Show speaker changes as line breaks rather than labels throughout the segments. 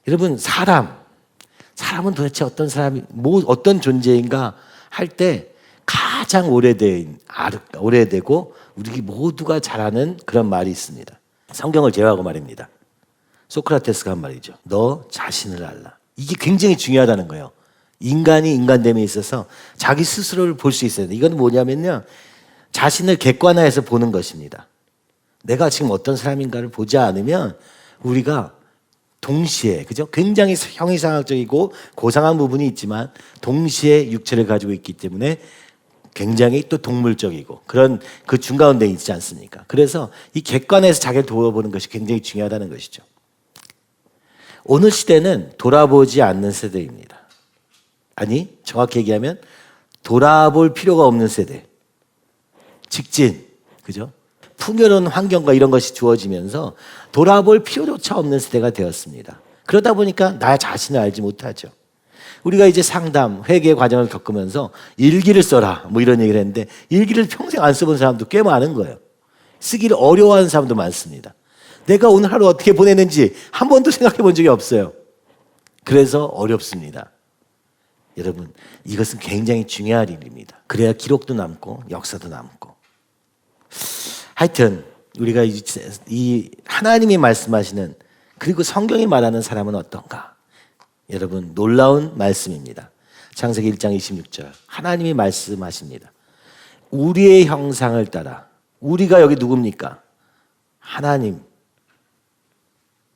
여러분, 사람은 도대체 어떤 사람이, 어떤 존재인가 할 때 가장 오래되고 우리 모두가 잘 아는 그런 말이 있습니다. 성경을 제외하고 말입니다. 소크라테스가 한 말이죠. 너 자신을 알라. 이게 굉장히 중요하다는 거예요. 인간이 인간됨에 있어서 자기 스스로를 볼 수 있어야 돼. 이건 뭐냐면요, 자신을 객관화해서 보는 것입니다. 내가 지금 어떤 사람인가를 보지 않으면 우리가 동시에, 그죠? 굉장히 형이상학적이고 고상한 부분이 있지만 동시에 육체를 가지고 있기 때문에 굉장히 또 동물적이고 그런 그 중가운데 있지 않습니까? 그래서 이 객관에서 자기를 돌아보는 것이 굉장히 중요하다는 것이죠. 오늘 시대는 돌아보지 않는 세대입니다. 아니, 정확히 얘기하면 돌아볼 필요가 없는 세대. 직진, 그죠? 풍요로운 환경과 이런 것이 주어지면서 돌아볼 필요조차 없는 세대가 되었습니다. 그러다 보니까 나 자신을 알지 못하죠. 우리가 이제 상담, 회개 과정을 겪으면서 일기를 써라 뭐 이런 얘기를 했는데 일기를 평생 안 써본 사람도 꽤 많은 거예요. 쓰기를 어려워하는 사람도 많습니다. 내가 오늘 하루 어떻게 보내는지 한 번도 생각해 본 적이 없어요. 그래서 어렵습니다. 여러분, 이것은 굉장히 중요한 일입니다. 그래야 기록도 남고 역사도 남고. 하여튼 우리가 이 하나님이 말씀하시는, 그리고 성경이 말하는 사람은 어떤가? 여러분, 놀라운 말씀입니다. 창세기 1장 26절 하나님이 말씀하십니다. 우리의 형상을 따라. 우리가 여기 누굽니까? 하나님,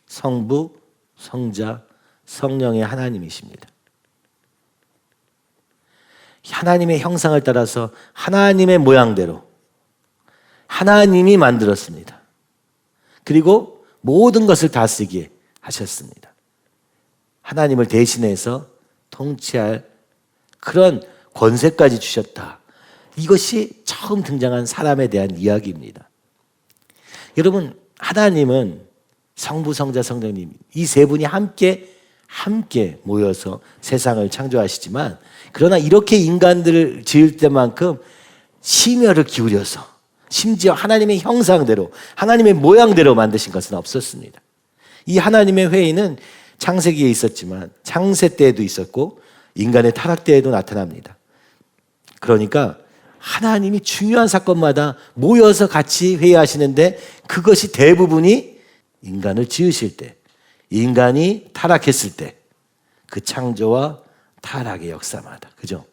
성부, 성자, 성령의 하나님이십니다. 하나님의 형상을 따라서 하나님의 모양대로 하나님이 만들었습니다. 그리고 모든 것을 다스리게 하셨습니다. 하나님을 대신해서 통치할 그런 권세까지 주셨다. 이것이 처음 등장한 사람에 대한 이야기입니다. 여러분, 하나님은 성부, 성자, 성령님 이 세 분이 함께 모여서 세상을 창조하시지만, 그러나 이렇게 인간들을 지을 때만큼 심혈을 기울여서 심지어 하나님의 형상대로 하나님의 모양대로 만드신 것은 없었습니다. 이 하나님의 회의는 창세기에 있었지만 창세 때에도 있었고 인간의 타락 때에도 나타납니다. 그러니까 하나님이 중요한 사건마다 모여서 같이 회의하시는데 그것이 대부분이 인간을 지으실 때, 인간이 타락했을 때, 그 창조와 타락의 역사마다, 그죠?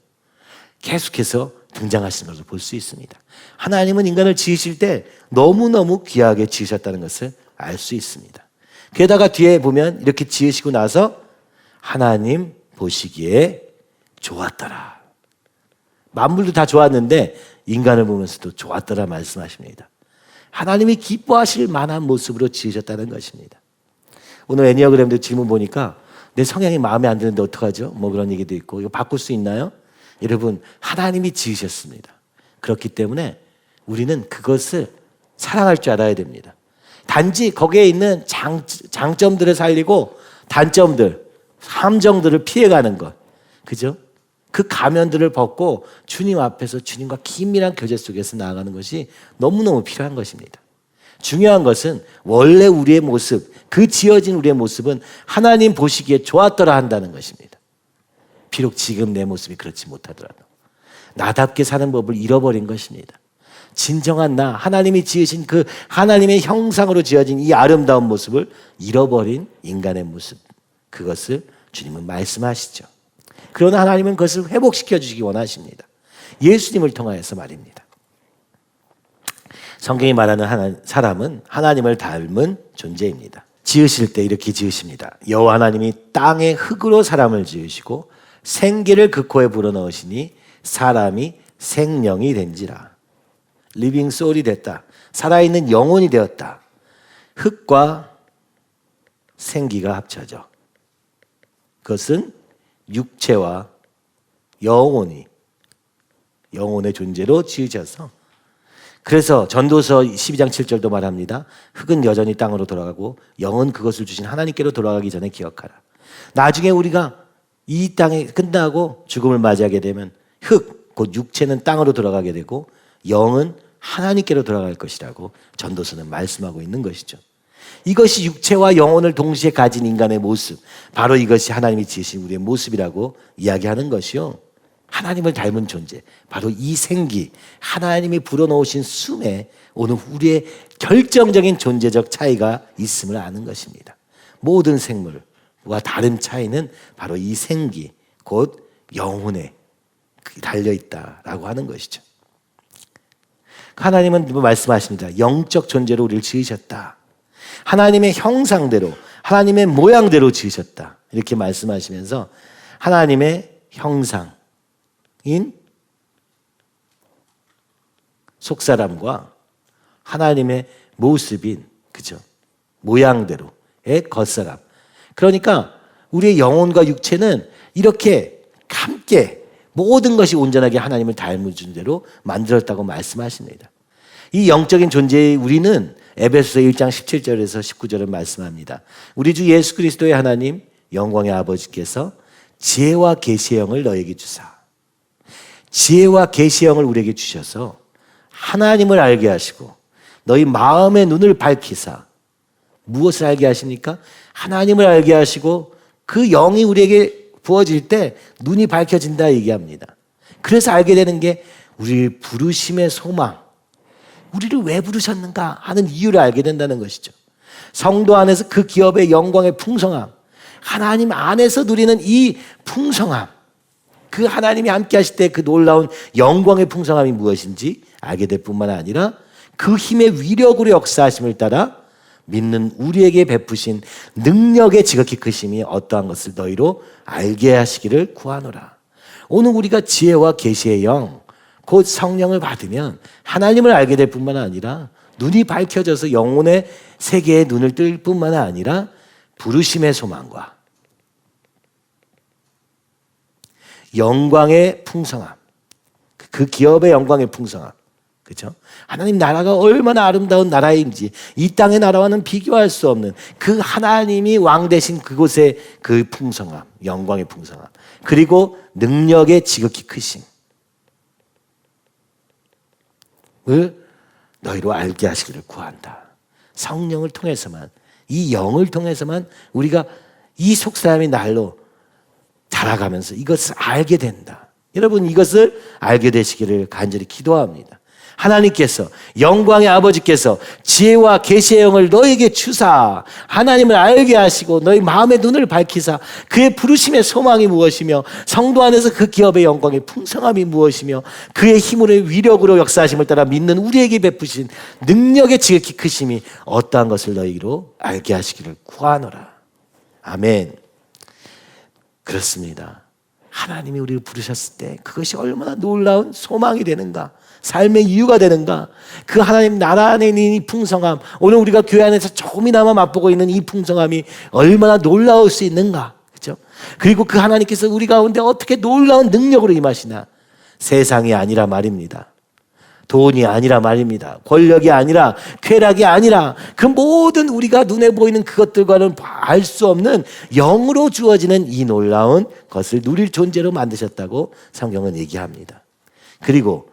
계속해서 등장하시는 것을 볼 수 있습니다. 하나님은 인간을 지으실 때 너무너무 귀하게 지으셨다는 것을 알 수 있습니다. 게다가 뒤에 보면 이렇게 지으시고 나서 하나님 보시기에 좋았더라. 만물도 다 좋았는데 인간을 보면서도 좋았더라 말씀하십니다. 하나님이 기뻐하실 만한 모습으로 지으셨다는 것입니다. 오늘 애니어그램도 질문 보니까 내 성향이 마음에 안 드는데 어떡하죠? 뭐 그런 얘기도 있고, 이거 바꿀 수 있나요? 여러분, 하나님이 지으셨습니다. 그렇기 때문에 우리는 그것을 사랑할 줄 알아야 됩니다. 단지 거기에 있는 장점들을 살리고 단점들, 함정들을 피해가는 것, 그죠? 그 가면들을 벗고 주님 앞에서 주님과 긴밀한 교제 속에서 나아가는 것이 너무너무 필요한 것입니다. 중요한 것은 원래 우리의 모습, 그 지어진 우리의 모습은 하나님 보시기에 좋았더라 한다는 것입니다. 비록 지금 내 모습이 그렇지 못하더라도 나답게 사는 법을 잃어버린 것입니다. 진정한 나, 하나님이 지으신 그 하나님의 형상으로 지어진 이 아름다운 모습을 잃어버린 인간의 모습, 그것을 주님은 말씀하시죠. 그러나 하나님은 그것을 회복시켜 주시기 원하십니다. 예수님을 통하여서 말입니다. 성경이 말하는 사람은 하나님을 닮은 존재입니다. 지으실 때 이렇게 지으십니다. 여호와 하나님이 땅의 흙으로 사람을 지으시고 생기를 그 코에 불어넣으시니 사람이 생명이 된지라. 리빙 소울이 됐다. 살아있는 영혼이 되었다. 흙과 생기가 합쳐져. 그것은 육체와 영혼의 존재로 지으셔서, 그래서 전도서 12장 7절도 말합니다. 흙은 여전히 땅으로 돌아가고 영은 그것을 주신 하나님께로 돌아가기 전에 기억하라. 나중에 우리가 이 땅에 끝나고 죽음을 맞이하게 되면 흙, 곧 육체는 땅으로 돌아가게 되고 영은 하나님께로 돌아갈 것이라고 전도서는 말씀하고 있는 것이죠. 이것이 육체와 영혼을 동시에 가진 인간의 모습, 바로 이것이 하나님이 지으신 우리의 모습이라고 이야기하는 것이요, 하나님을 닮은 존재, 바로 이 생기, 하나님이 불어넣으신 숨에 오늘 우리의 결정적인 존재적 차이가 있음을 아는 것입니다. 모든 생물과 다른 차이는 바로 이 생기, 곧 영혼에 달려있다라고 하는 것이죠. 하나님은 말씀하십니다. 영적 존재로 우리를 지으셨다. 하나님의 형상대로, 하나님의 모양대로 지으셨다. 이렇게 말씀하시면서 하나님의 형상인 속사람과 하나님의 모습인, 그죠? 모양대로의 겉사람. 그러니까 우리의 영혼과 육체는 이렇게 함께 모든 것이 온전하게 하나님을 닮은 존재로 만들었다고 말씀하십니다. 이 영적인 존재의 우리는 에베소서 1장 17절에서 19절을 말씀합니다. 우리 주 예수 그리스도의 하나님 영광의 아버지께서 지혜와 계시의 영을 너에게 주사, 지혜와 계시의 영을 우리에게 주셔서 하나님을 알게 하시고 너희 마음의 눈을 밝히사, 무엇을 알게 하십니까? 하나님을 알게 하시고 그 영이 우리에게 부어질 때 눈이 밝혀진다 얘기합니다. 그래서 알게 되는 게 우리 부르심의 소망, 우리를 왜 부르셨는가 하는 이유를 알게 된다는 것이죠. 성도 안에서 그 기업의 영광의 풍성함, 하나님 안에서 누리는 이 풍성함, 그 하나님이 함께 하실 때 그 놀라운 영광의 풍성함이 무엇인지 알게 될 뿐만 아니라 그 힘의 위력으로 역사하심을 따라 믿는 우리에게 베푸신 능력의 지극히 크심이 어떠한 것을 너희로 알게 하시기를 구하노라. 오늘 우리가 지혜와 계시의 영, 곧 성령을 받으면 하나님을 알게 될 뿐만 아니라 눈이 밝혀져서 영혼의 세계에 눈을 뜰 뿐만 아니라 부르심의 소망과 영광의 풍성함, 그 기업의 영광의 풍성함, 그렇죠? 하나님 나라가 얼마나 아름다운 나라인지 이 땅의 나라와는 비교할 수 없는 그 하나님이 왕 되신 그곳의 그 풍성함, 영광의 풍성함, 그리고 능력의 지극히 크심 을 너희로 알게 하시기를 구한다. 성령을 통해서만, 이 영을 통해서만 우리가 이 속사람이 날로 자라가면서 이것을 알게 된다. 여러분, 이것을 알게 되시기를 간절히 기도합니다. 하나님께서, 영광의 아버지께서 지혜와 계시의 영을 너에게 주사 하나님을 알게 하시고 너희 마음의 눈을 밝히사 그의 부르심의 소망이 무엇이며 성도 안에서 그 기업의 영광의 풍성함이 무엇이며 그의 힘으로 위력으로 역사하심을 따라 믿는 우리에게 베푸신 능력의 지극히 크심이 어떠한 것을 너희로 알게 하시기를 구하노라. 아멘. 그렇습니다. 하나님이 우리를 부르셨을 때 그것이 얼마나 놀라운 소망이 되는가, 삶의 이유가 되는가. 그 하나님 나라 안에 있는 이 풍성함, 오늘 우리가 교회 안에서 조금이나마 맛보고 있는 이 풍성함이 얼마나 놀라울 수 있는가, 그렇죠? 그리고 그 하나님께서 우리 가운데 어떻게 놀라운 능력으로 임하시나. 세상이 아니라 말입니다. 돈이 아니라 말입니다. 권력이 아니라, 쾌락이 아니라, 그 모든 우리가 눈에 보이는 그것들과는 알 수 없는 영으로 주어지는 이 놀라운 것을 누릴 존재로 만드셨다고 성경은 얘기합니다. 그리고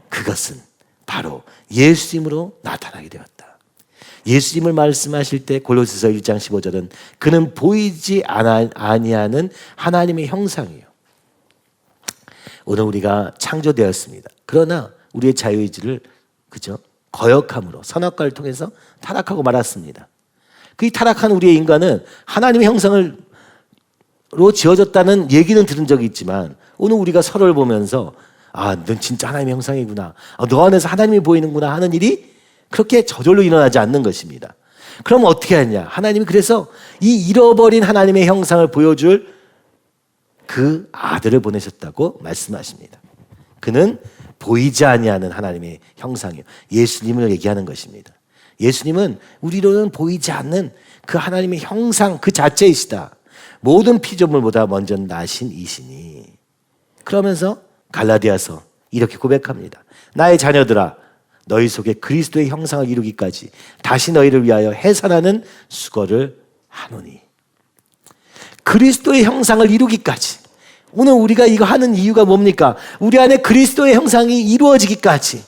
그것은 바로 예수님으로 나타나게 되었다. 예수님을 말씀하실 때 골로새서 1장 15절은 그는 보이지 아니하는 하나님의 형상이에요. 오늘 우리가 창조되었습니다. 그러나 우리의 자유의지를, 그죠? 거역함으로 선악과를 통해서 타락하고 말았습니다. 그 타락한 우리의 인간은 하나님의 형상으로 지어졌다는 얘기는 들은 적이 있지만 오늘 우리가 서로를 보면서 아, 넌 진짜 하나님의 형상이구나, 너 안에서 하나님이 보이는구나 하는 일이 그렇게 저절로 일어나지 않는 것입니다. 그럼 어떻게 하냐? 하나님이 그래서 이 잃어버린 하나님의 형상을 보여줄 그 아들을 보내셨다고 말씀하십니다. 그는 보이지 아니하는 하나님의 형상이요, 예수님을 얘기하는 것입니다. 예수님은 우리로는 보이지 않는 그 하나님의 형상 그 자체이시다. 모든 피조물보다 먼저 나신 이시니. 그러면서 갈라디아서 이렇게 고백합니다. 나의 자녀들아, 너희 속에 그리스도의 형상을 이루기까지 다시 너희를 위하여 해산하는 수고를 하노니. 그리스도의 형상을 이루기까지. 오늘 우리가 이거 하는 이유가 뭡니까? 우리 안에 그리스도의 형상이 이루어지기까지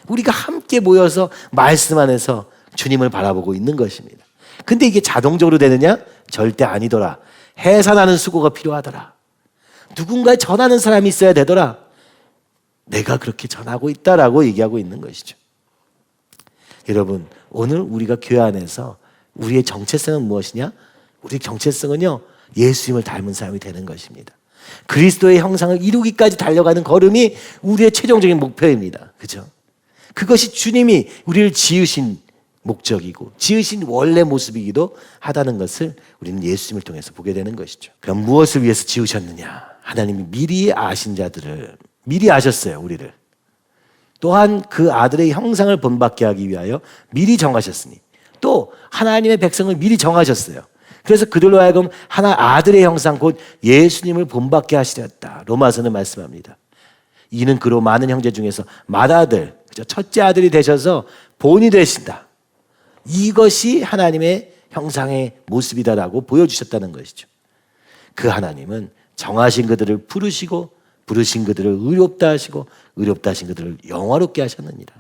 우리가 함께 모여서 말씀 안에서 주님을 바라보고 있는 것입니다. 근데 이게 자동적으로 되느냐? 절대 아니더라. 해산하는 수고가 필요하더라. 누군가에 전하는 사람이 있어야 되더라. 내가 그렇게 전하고 있다라고 얘기하고 있는 것이죠. 여러분, 오늘 우리가 교회 안에서 우리의 정체성은 무엇이냐? 우리의 정체성은요, 예수님을 닮은 사람이 되는 것입니다. 그리스도의 형상을 이루기까지 달려가는 걸음이 우리의 최종적인 목표입니다. 그죠? 그것이 주님이 우리를 지으신 목적이고 지으신 원래 모습이기도 하다는 것을 우리는 예수님을 통해서 보게 되는 것이죠. 그럼 무엇을 위해서 지으셨느냐? 하나님이 미리 아신 자들을 미리 아셨어요, 우리를. 또한 그 아들의 형상을 본받게 하기 위하여 미리 정하셨으니 또 하나님의 백성을 미리 정하셨어요. 그래서 그들로 하여금 하나 아들의 형상 곧 예수님을 본받게 하시렸다. 로마서는 말씀합니다. 이는 그로 많은 형제 중에서 맏아들, 첫째 아들이 되셔서 본이 되신다. 이것이 하나님의 형상의 모습이다라고 보여주셨다는 것이죠. 그 하나님은 정하신 그들을 부르시고 부르신 그들을 의롭다 하시고 의롭다 하신 그들을 영화롭게 하셨느니라.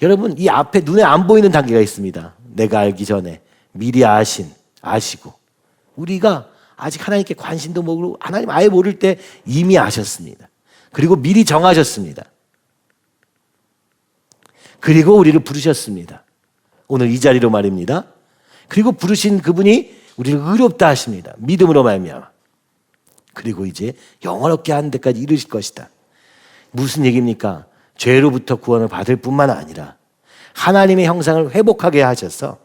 여러분, 이 앞에 눈에 안 보이는 단계가 있습니다. 내가 알기 전에 미리 아시고 우리가 아직 하나님께 관심도 모르고 하나님 아예 모를 때 이미 아셨습니다. 그리고 미리 정하셨습니다. 그리고 우리를 부르셨습니다. 오늘 이 자리로 말입니다. 그리고 부르신 그분이 우리를 의롭다 하십니다. 믿음으로 말미암아. 그리고 이제 영원롭게 하는 데까지 이르실 것이다. 무슨 얘기입니까? 죄로부터 구원을 받을 뿐만 아니라 하나님의 형상을 회복하게 하셔서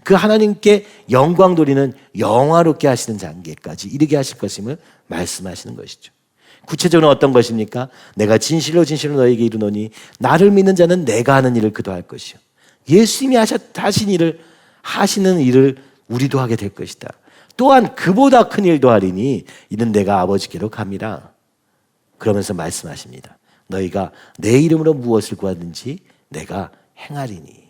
그 하나님께 영광 돌리는 영화롭게 하시는 단계까지 이르게 하실 것임을 말씀하시는 것이죠. 구체적으로 어떤 것입니까? 내가 진실로 너에게 이르노니 나를 믿는 자는 내가 하는 일을 그도 할 것이요. 예수님이 하시는 일을 우리도 하게 될 것이다. 또한 그보다 큰 일도 하리니 이는 내가 아버지께로 감이라. 그러면서 말씀하십니다. 너희가 내 이름으로 무엇을 구하든지 내가 행하리니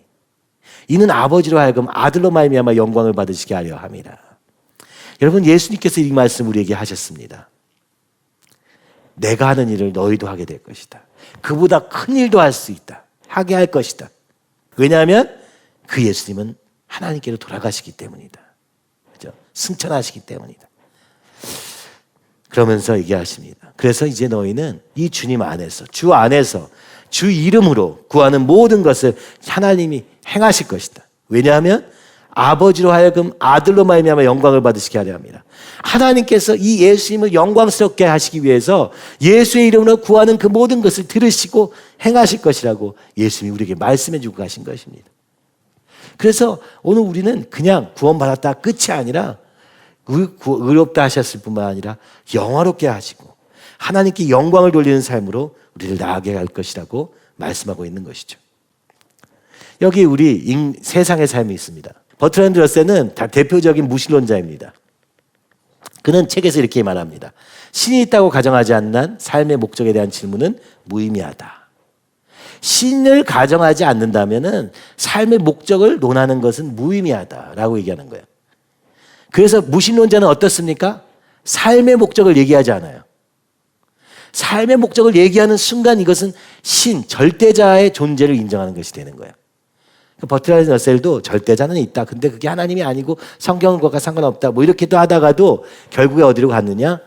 이는 아버지로 하여금 아들로 말미암아 영광을 받으시게 하려 함이라. 여러분, 예수님께서 이 말씀 우리에게 하셨습니다. 내가 하는 일을 너희도 하게 될 것이다. 그보다 큰 일도 할 수 있다. 하게 할 것이다. 왜냐하면 그 예수님은 하나님께로 돌아가시기 때문이다. 그죠? 승천하시기 때문이다. 그러면서 얘기하십니다. 그래서 이제 너희는 이 주님 안에서, 주 안에서 주 이름으로 구하는 모든 것을 하나님이 행하실 것이다. 왜냐하면 아버지로 하여금 아들로 말미암아 영광을 받으시게 하려 합니다. 하나님께서 이 예수님을 영광스럽게 하시기 위해서 예수의 이름으로 구하는 그 모든 것을 들으시고 행하실 것이라고 예수님이 우리에게 말씀해 주고 가신 것입니다. 그래서 오늘 우리는 그냥 구원받았다 끝이 아니라 의롭다 하셨을 뿐만 아니라 영화롭게 하시고 하나님께 영광을 돌리는 삶으로 우리를 나아가게 할 것이라고 말씀하고 있는 것이죠. 여기 우리 세상의 삶이 있습니다. 버트란드 러셀은 대표적인 무신론자입니다. 그는 책에서 이렇게 말합니다. 신이 있다고 가정하지 않는 한 삶의 목적에 대한 질문은 무의미하다. 신을 가정하지 않는다면 삶의 목적을 논하는 것은 무의미하다라고 얘기하는 거예요. 그래서 무신론자는 어떻습니까? 삶의 목적을 얘기하지 않아요. 삶의 목적을 얘기하는 순간 이것은 절대자의 존재를 인정하는 것이 되는 거예요. 버트란드 러셀도 절대자는 있다. 근데 그게 하나님이 아니고 성경은 그것과 상관없다. 뭐 이렇게도 하다가도 결국에 어디로 갔느냐?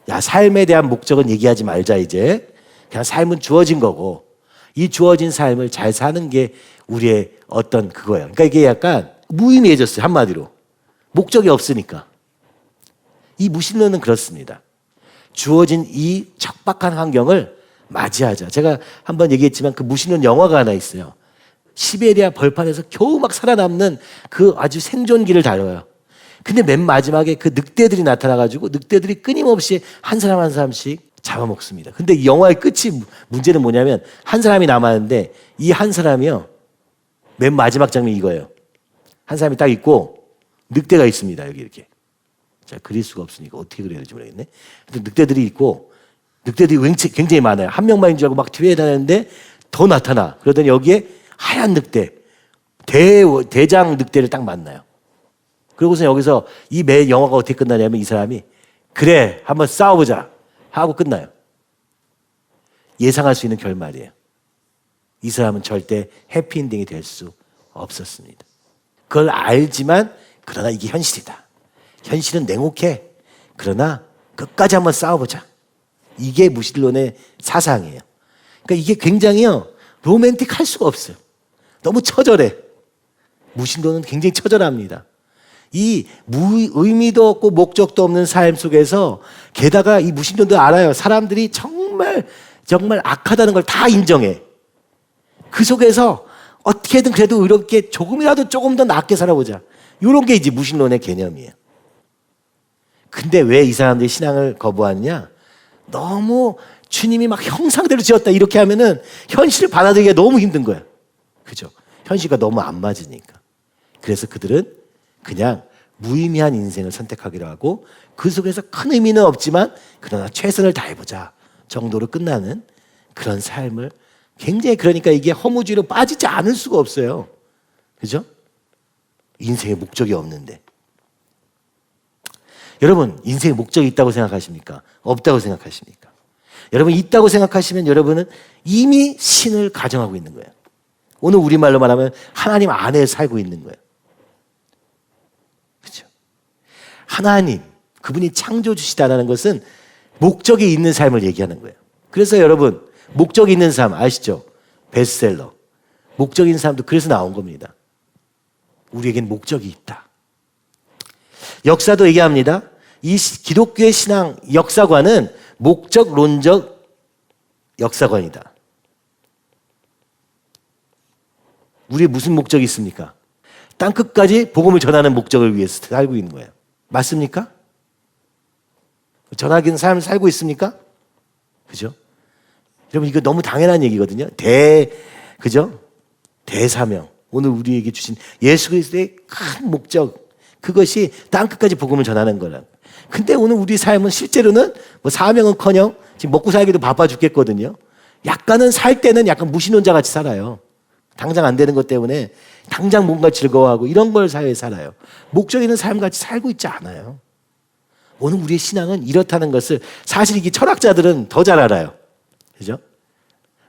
야, 삶에 대한 목적은 얘기하지 말자 이제. 그냥 삶은 주어진 거고 이 주어진 삶을 잘 사는 게 우리의 어떤 그거예요. 그러니까 이게 약간 무의미해졌어요. 한마디로. 목적이 없으니까. 이 무신론은 그렇습니다. 주어진 이 척박한 환경을 맞이하자. 제가 한번 얘기했지만 그 무신론 영화가 하나 있어요. 시베리아 벌판에서 겨우 막 살아남는 그 아주 생존기를 다뤄요. 근데 맨 마지막에 그 늑대들이 나타나가지고 늑대들이 끊임없이 한 사람 한 사람씩 잡아먹습니다. 근데 이 영화의 끝이 문제는 뭐냐면 한 사람이 남았는데 이 한 사람이요. 맨 마지막 장면이 이거예요. 한 사람이 딱 있고 늑대가 있습니다. 여기 이렇게. 자, 그릴 수가 없으니까 어떻게 그려야 될지 모르겠네. 근데 늑대들이 있고 늑대들이 굉장히 많아요. 한 명만인 줄 알고 막 뒤에 다녔는데 더 나타나. 그러더니 여기에 하얀 늑대, 대장 늑대를 딱 만나요. 그러고서 여기서 이 매 영화가 어떻게 끝나냐면 이 사람이 그래 한번 싸워보자 하고 끝나요. 예상할 수 있는 결말이에요. 이 사람은 절대 해피엔딩이 될 수 없었습니다. 그걸 알지만 그러나 이게 현실이다. 현실은 냉혹해. 그러나 끝까지 한번 싸워보자. 이게 무신론의 사상이에요. 그러니까 이게 굉장히요 로맨틱할 수가 없어요. 너무 처절해. 무신론은 굉장히 처절합니다. 이 의미도 없고 목적도 없는 삶 속에서 게다가 이 무신론도 알아요. 사람들이 정말 악하다는 걸 다 인정해. 그 속에서 어떻게든 그래도 의롭게 조금이라도 조금 더 낫게 살아보자. 이런 게 이제 무신론의 개념이에요. 근데 왜 이 사람들이 신앙을 거부하느냐? 너무 주님이 막 형상대로 지었다 이렇게 하면은 현실을 받아들이기가 너무 힘든 거야. 그죠? 현실과 너무 안 맞으니까. 그래서 그들은 그냥 무의미한 인생을 선택하기로 하고 그 속에서 큰 의미는 없지만 그러나 최선을 다해보자 정도로 끝나는 그런 삶을 굉장히 그러니까 이게 허무주의로 빠지지 않을 수가 없어요. 그죠? 인생에 목적이 없는데. 여러분 인생에 목적이 있다고 생각하십니까? 없다고 생각하십니까? 여러분 있다고 생각하시면 여러분은 이미 신을 가정하고 있는 거예요. 오늘 우리말로 말하면 하나님 안에 살고 있는 거예요. 그렇죠? 하나님 그분이 창조주시다라는 것은 목적이 있는 삶을 얘기하는 거예요. 그래서 여러분 목적이 있는 삶 아시죠? 베스트셀러 목적이 있는 삶도 그래서 나온 겁니다. 우리에겐 목적이 있다. 역사도 얘기합니다. 이 기독교의 신앙 역사관은 목적론적 역사관이다. 우리의 무슨 목적이 있습니까? 땅끝까지 복음을 전하는 목적을 위해서 살고 있는 거예요. 맞습니까? 전하기는 삶을 살고 있습니까? 그죠? 여러분 이거 너무 당연한 얘기거든요. 그죠? 대사명. 오늘 우리에게 주신 예수 그리스도의 큰 목적 그것이 땅끝까지 복음을 전하는 거라. 근데 오늘 우리 삶은 실제로는 뭐 사명은커녕 지금 먹고 살기도 바빠 죽겠거든요. 약간은 살 때는 약간 무신론자 같이 살아요. 당장 안 되는 것 때문에 당장 뭔가 즐거워하고 이런 걸 사회에 살아요. 목적 있는 삶같이 살고 있지 않아요. 오늘 우리의 신앙은 이렇다는 것을 사실 이게 철학자들은 더 잘 알아요. 그죠?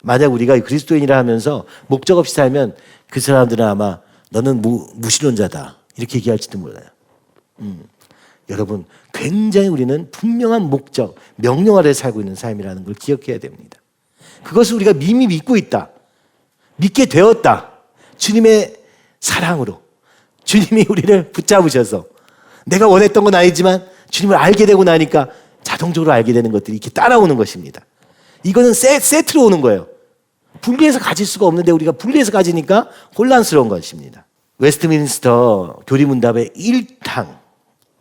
만약 우리가 그리스도인이라 하면서 목적 없이 살면 그 사람들은 아마 너는 무신론자다 이렇게 얘기할지도 몰라요. 여러분 굉장히 우리는 분명한 목적, 명령 아래 살고 있는 삶이라는 걸 기억해야 됩니다. 그것을 우리가 이미 믿고 있다. 믿게 되었다. 주님의 사랑으로 주님이 우리를 붙잡으셔서 내가 원했던 건 아니지만 주님을 알게 되고 나니까 자동적으로 알게 되는 것들이 이렇게 따라오는 것입니다. 이거는 세트로 오는 거예요. 분리해서 가질 수가 없는데 우리가 분리해서 가지니까 혼란스러운 것입니다. 웨스트민스터 교리문답의 1탕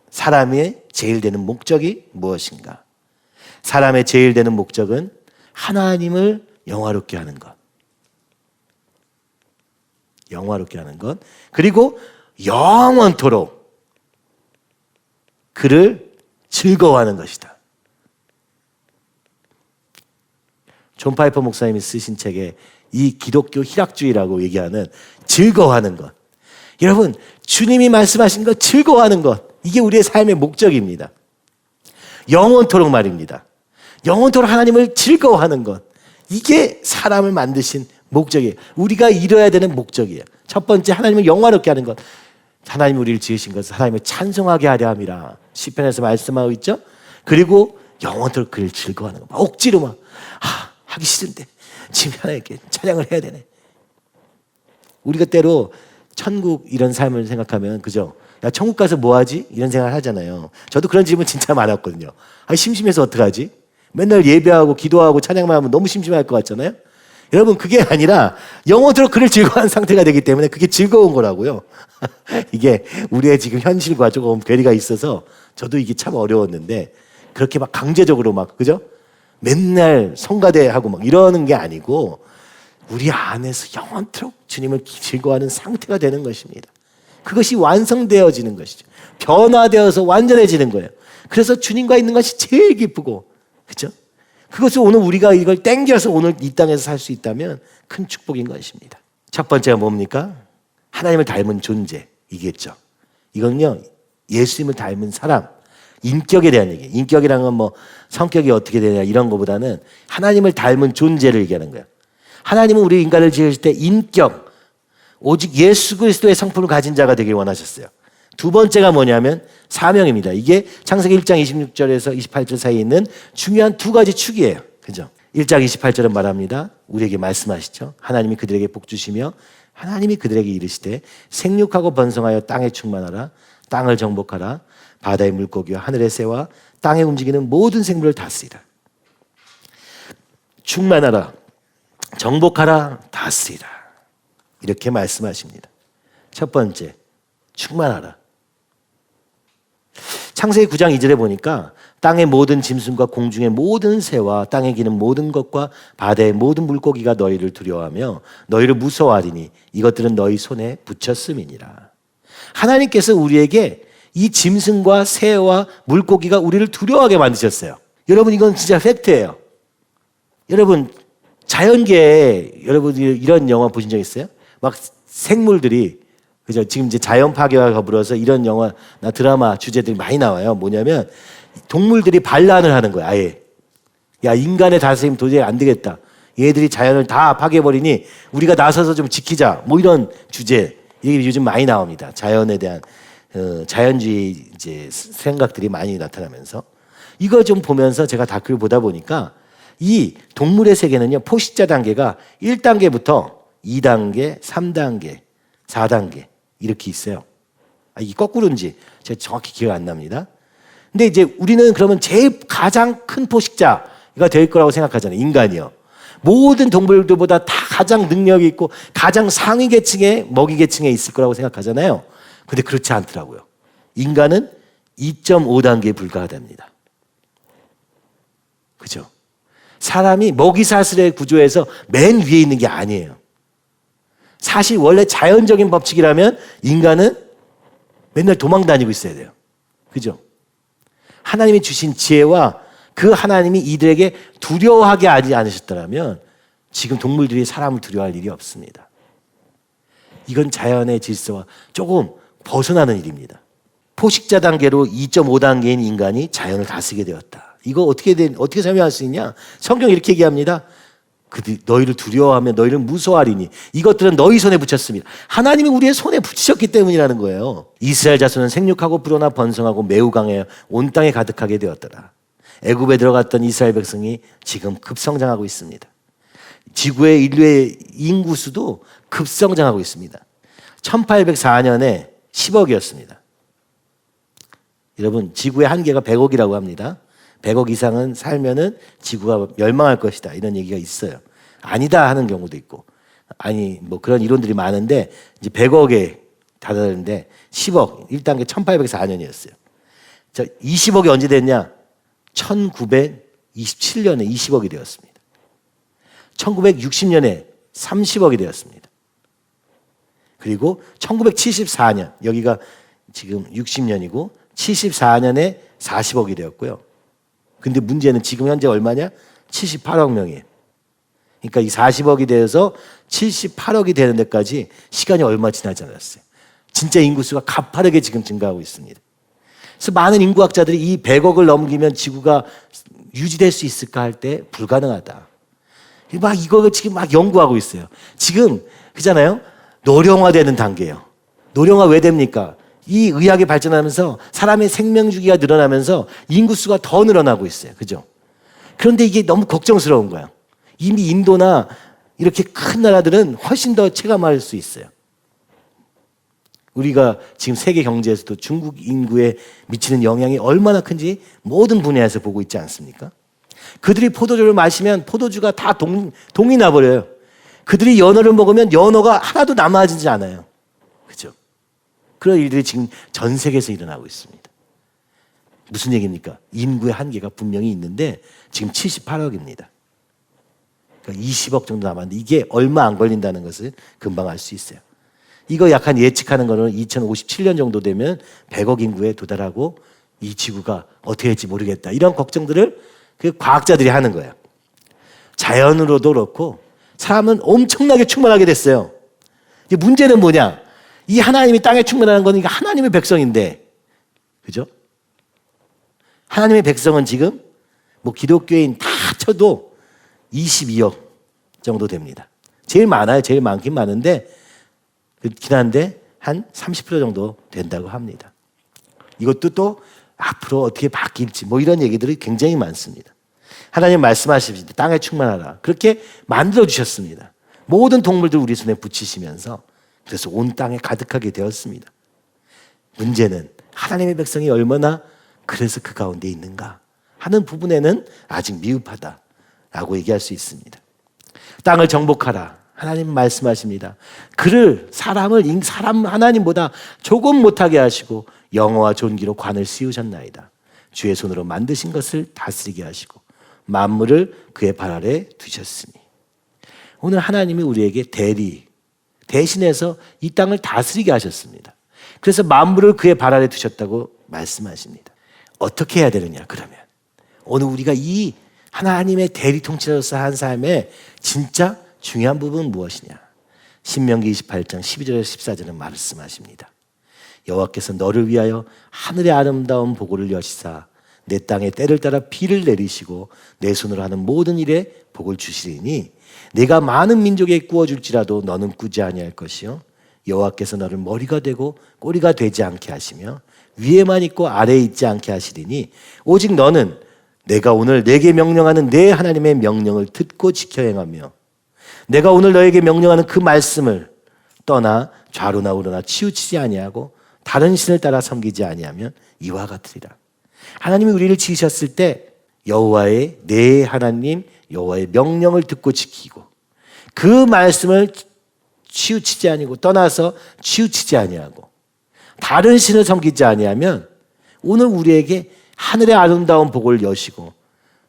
사람의 제일 되는 목적이 무엇인가? 사람의 제일 되는 목적은 하나님을 영화롭게 하는 것. 영화롭게 하는 것. 그리고 영원토록 그를 즐거워하는 것이다. 존 파이퍼 목사님이 쓰신 책에 이 기독교 희락주의라고 얘기하는 즐거워하는 것. 여러분 주님이 말씀하신 것 즐거워하는 것. 이게 우리의 삶의 목적입니다. 영원토록 말입니다. 영원토록 하나님을 즐거워하는 것. 이게 사람을 만드신 목적이에요. 우리가 이뤄야 되는 목적이에요. 첫 번째 하나님을 영화롭게 하는 것. 하나님이 우리를 지으신 것은 하나님을 찬송하게 하려 함이라 시편에서 말씀하고 있죠. 그리고 영원토록 그를 즐거워하는 것. 억지로 막 하기 싫은데 지금 하나님께 찬양을 해야 되네. 우리가 때로 천국 이런 삶을 생각하면 그죠? 야 천국 가서 뭐하지? 이런 생각을 하잖아요. 저도 그런 질문 진짜 많았거든요. 심심해서 어떡하지? 맨날 예배하고 기도하고 찬양만 하면 너무 심심할 것 같잖아요. 여러분 그게 아니라 영원토록 그를 즐거워하는 상태가 되기 때문에 그게 즐거운 거라고요. 이게 우리의 지금 현실과 조금 괴리가 있어서 저도 이게 참 어려웠는데 그렇게 막 강제적으로 막 그죠? 맨날 성가대하고 막 이러는 게 아니고 우리 안에서 영원토록 주님을 즐거워하는 상태가 되는 것입니다. 그것이 완성되어지는 것이죠. 변화되어서 완전해지는 거예요. 그래서 주님과 있는 것이 제일 기쁘고 그렇죠? 그것을 오늘 우리가 이걸 땡겨서 오늘 이 땅에서 살 수 있다면 큰 축복인 것입니다. 첫 번째가 뭡니까? 하나님을 닮은 존재 이겠죠. 이건요 예수님을 닮은 사람 인격에 대한 얘기예요. 인격이라는 건 뭐 성격이 어떻게 되냐 이런 것보다는 하나님을 닮은 존재를 얘기하는 거예요. 하나님은 우리 인간을 지으실 때 인격 오직 예수 그리스도의 성품을 가진 자가 되길 원하셨어요. 두 번째가 뭐냐면 사명입니다. 이게 창세기 1장 26절에서 28절 사이에 있는 중요한 두 가지 축이에요. 그죠? 1장 28절은 말합니다. 우리에게 말씀하시죠. 하나님이 그들에게 복 주시며 하나님이 그들에게 이르시되 생육하고 번성하여 땅에 충만하라. 땅을 정복하라. 바다의 물고기와 하늘의 새와 땅에 움직이는 모든 생물을 다스리라. 충만하라. 정복하라. 다스리라. 이렇게 말씀하십니다. 첫 번째, 충만하라. 창세기 9장 2절에 보니까 땅의 모든 짐승과 공중의 모든 새와 땅에 기는 모든 것과 바다의 모든 물고기가 너희를 두려워하며 너희를 무서워하리니 이것들은 너희 손에 붙였음이니라. 하나님께서 우리에게 이 짐승과 새와 물고기가 우리를 두려워하게 만드셨어요. 여러분, 이건 진짜 팩트예요. 여러분, 자연계에 여러분 이런 영화 보신 적 있어요? 막 생물들이, 그죠? 지금 이제 자연 파괴와 더불어서 이런 영화나 드라마 주제들이 많이 나와요. 뭐냐면 동물들이 반란을 하는 거야. 아예. 야, 인간의 다스림 도저히 안 되겠다. 얘들이 자연을 다 파괴해버리니 우리가 나서서 좀 지키자. 뭐 이런 주제. 이게 요즘 많이 나옵니다. 자연에 대한 자연주의 이제 생각들이 많이 나타나면서 이거 좀 보면서 제가 다큐를 보다 보니까 이 동물의 세계는요, 포식자 단계가 1단계부터 2단계, 3단계, 4단계 이렇게 있어요. 이게 거꾸로인지 제가 정확히 기억 안 납니다. 근데 이제 우리는 그러면 제일 가장 큰 포식자가 될 거라고 생각하잖아요. 인간이요. 모든 동물들보다 다 가장 능력이 있고 가장 상위 계층에, 먹이 계층에 있을 거라고 생각하잖아요. 근데 그렇지 않더라고요. 인간은 2.5단계에 불과하답니다. 그죠? 사람이 먹이사슬의 구조에서 맨 위에 있는 게 아니에요. 사실 원래 자연적인 법칙이라면 인간은 맨날 도망 다니고 있어야 돼요. 그죠? 하나님이 주신 지혜와 그 하나님이 이들에게 두려워하게 하지 않으셨더라면 지금 동물들이 사람을 두려워할 일이 없습니다. 이건 자연의 질서와 조금 벗어나는 일입니다. 포식자 단계로 2.5단계인 인간이 자연을 다스리게 되었다. 이거 어떻게 설명할 수 있냐? 성경 이렇게 얘기합니다. 너희를 두려워하며 너희를 무서워하리니 이것들은 너희 손에 붙였습니다. 하나님이 우리의 손에 붙이셨기 때문이라는 거예요. 이스라엘 자손은 생육하고 불어나 번성하고 매우 강해 온 땅에 가득하게 되었더라. 애굽에 들어갔던 이스라엘 백성이 지금 급성장하고 있습니다. 지구의 인류의 인구수도 급성장하고 있습니다. 1804년에 10억이었습니다. 여러분, 지구의 한계가 100억이라고 합니다. 100억 이상은 살면은 지구가 멸망할 것이다. 이런 얘기가 있어요. 아니다 하는 경우도 있고. 아니, 뭐 그런 이론들이 많은데 이제 100억에 다다르는데 10억, 1단계 1804년이었어요. 자, 20억이 언제 됐냐? 1927년에 20억이 되었습니다. 1960년에 30억이 되었습니다. 그리고 1974년, 여기가 지금 60년이고 74년에 40억이 되었고요. 근데 문제는 지금 현재 얼마냐? 78억 명이에요. 그러니까 이 40억이 되어서 78억이 되는 데까지 시간이 얼마 지나지 않았어요. 진짜 인구수가 가파르게 지금 증가하고 있습니다. 그래서 많은 인구학자들이 이 100억을 넘기면 지구가 유지될 수 있을까 할 때 불가능하다. 막 이거 지금 막 연구하고 있어요. 지금 그잖아요. 노령화되는 단계예요. 노령화 왜 됩니까? 이 의학이 발전하면서 사람의 생명 주기가 늘어나면서 인구수가 더 늘어나고 있어요. 그죠? 그런데 이게 너무 걱정스러운 거예요. 이미 인도나 이렇게 큰 나라들은 훨씬 더 체감할 수 있어요. 우리가 지금 세계 경제에서도 중국 인구에 미치는 영향이 얼마나 큰지 모든 분야에서 보고 있지 않습니까? 그들이 포도주를 마시면 포도주가 다 동이 나버려요. 그들이 연어를 먹으면 연어가 하나도 남아지지 않아요. 그죠? 그런 일들이 지금 전 세계에서 일어나고 있습니다. 무슨 얘기입니까? 인구의 한계가 분명히 있는데 지금 78억입니다. 그러니까 20억 정도 남았는데 이게 얼마 안 걸린다는 것을 금방 알 수 있어요. 이거 약간 예측하는 거는 2057년 정도 되면 100억 인구에 도달하고 이 지구가 어떻게 될지 모르겠다. 이런 걱정들을 그 과학자들이 하는 거예요. 자연으로도 그렇고 사람은 엄청나게 충만하게 됐어요. 이제 문제는 뭐냐? 이 하나님이 땅에 충만하는 건 이게 하나님의 백성인데, 그죠? 하나님의 백성은 지금 뭐 기독교인 다 쳐도 22억 정도 됩니다. 제일 많아요. 제일 많긴 많은데 그렇긴 한데 한 30% 정도 된다고 합니다. 이것도 또 앞으로 어떻게 바뀔지 뭐 이런 얘기들이 굉장히 많습니다. 하나님 말씀하십니다. 땅에 충만하라. 그렇게 만들어 주셨습니다. 모든 동물들 우리 손에 붙이시면서 그래서 온 땅에 가득하게 되었습니다. 문제는 하나님의 백성이 얼마나 그래서 그 가운데 있는가 하는 부분에는 아직 미흡하다라고 얘기할 수 있습니다. 땅을 정복하라. 하나님 말씀하십니다. 사람 하나님보다 조금 못하게 하시고 영어와 존귀로 관을 씌우셨나이다. 주의 손으로 만드신 것을 다스리게 하시고 만물을 그의 발 아래 두셨으니. 오늘 하나님이 우리에게 대신해서 이 땅을 다스리게 하셨습니다. 그래서 만물을 그의 발 아래 두셨다고 말씀하십니다. 어떻게 해야 되느냐 그러면 오늘 우리가 이 하나님의 대리 통치자로서 한 삶의 진짜 중요한 부분은 무엇이냐? 신명기 28장 12절에서 14절은 말씀하십니다. 여호와께서 너를 위하여 하늘의 아름다운 보고를 여시사 내 땅에 때를 따라 비를 내리시고 내 손으로 하는 모든 일에 복을 주시리니 내가 많은 민족에 꾸어줄지라도 너는 꾸지 아니할 것이요 여호와께서 너를 머리가 되고 꼬리가 되지 않게 하시며 위에만 있고 아래에 있지 않게 하시리니 오직 너는 내가 오늘 내게 명령하는 내 하나님의 명령을 듣고 지켜 행하며 내가 오늘 너에게 명령하는 그 말씀을 떠나 좌로나 우로나 치우치지 아니하고 다른 신을 따라 섬기지 아니하면 이와 같으리라. 하나님이 우리를 지으셨을 때 여호와의 내 하나님 여호와의 명령을 듣고 지키고 그 말씀을 치우치지 아니고 떠나서 치우치지 아니하고 다른 신을 섬기지 아니하면 오늘 우리에게 하늘의 아름다운 복을 여시고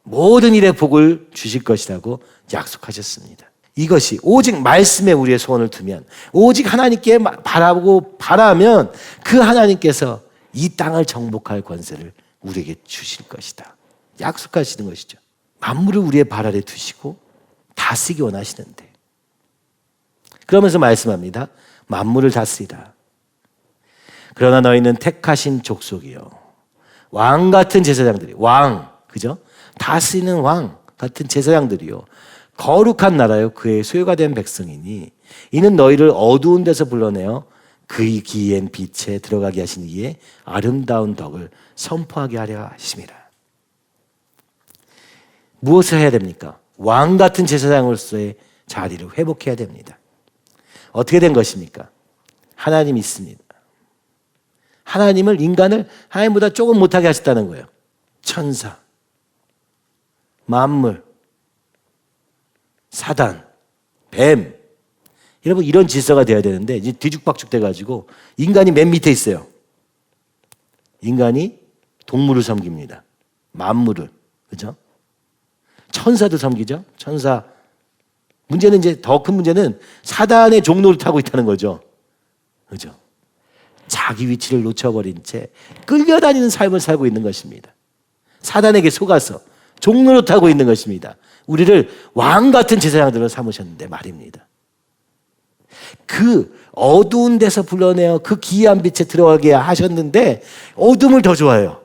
모든 일에 복을 주실 것이라고 약속하셨습니다. 이것이 오직 말씀에 우리의 소원을 두면 오직 하나님께 바라면 그 하나님께서 이 땅을 정복할 권세를 우리에게 주실 것이다. 약속하시는 것이죠. 만물을 우리의 발 아래 두시고 다스리기 원하시는데 그러면서 말씀합니다. 만물을 다스리라. 그러나 너희는 택하신 족속이요 왕 같은 제사장들이 그죠? 다스리는 왕 같은 제사장들이요 거룩한 나라요 그의 소유가 된 백성이니 이는 너희를 어두운 데서 불러내어 그의 기이한 빛에 들어가게 하신 이의 아름다운 덕을 선포하게 하려 하심이라. 무엇을 해야 됩니까? 왕 같은 제사장으로서의 자리를 회복해야 됩니다. 어떻게 된 것입니까? 하나님이 있습니다. 인간을 하나님보다 조금 못하게 하셨다는 거예요. 천사, 만물, 사단, 뱀. 여러분 이런 질서가 돼야 되는데 이제 뒤죽박죽 돼가지고 인간이 맨 밑에 있어요. 인간이 동물을 섬깁니다. 만물을. 그죠? 천사도 섬기죠. 천사. 문제는 이제 더 큰 문제는 사단의 종로를 타고 있다는 거죠. 그죠? 자기 위치를 놓쳐버린 채 끌려다니는 삶을 살고 있는 것입니다. 사단에게 속아서 종로를 타고 있는 것입니다. 우리를 왕 같은 제사장들로 삼으셨는데 말입니다. 그 어두운 데서 불러내어 그 기이한 빛에 들어가게 하셨는데 어둠을 더 좋아해요.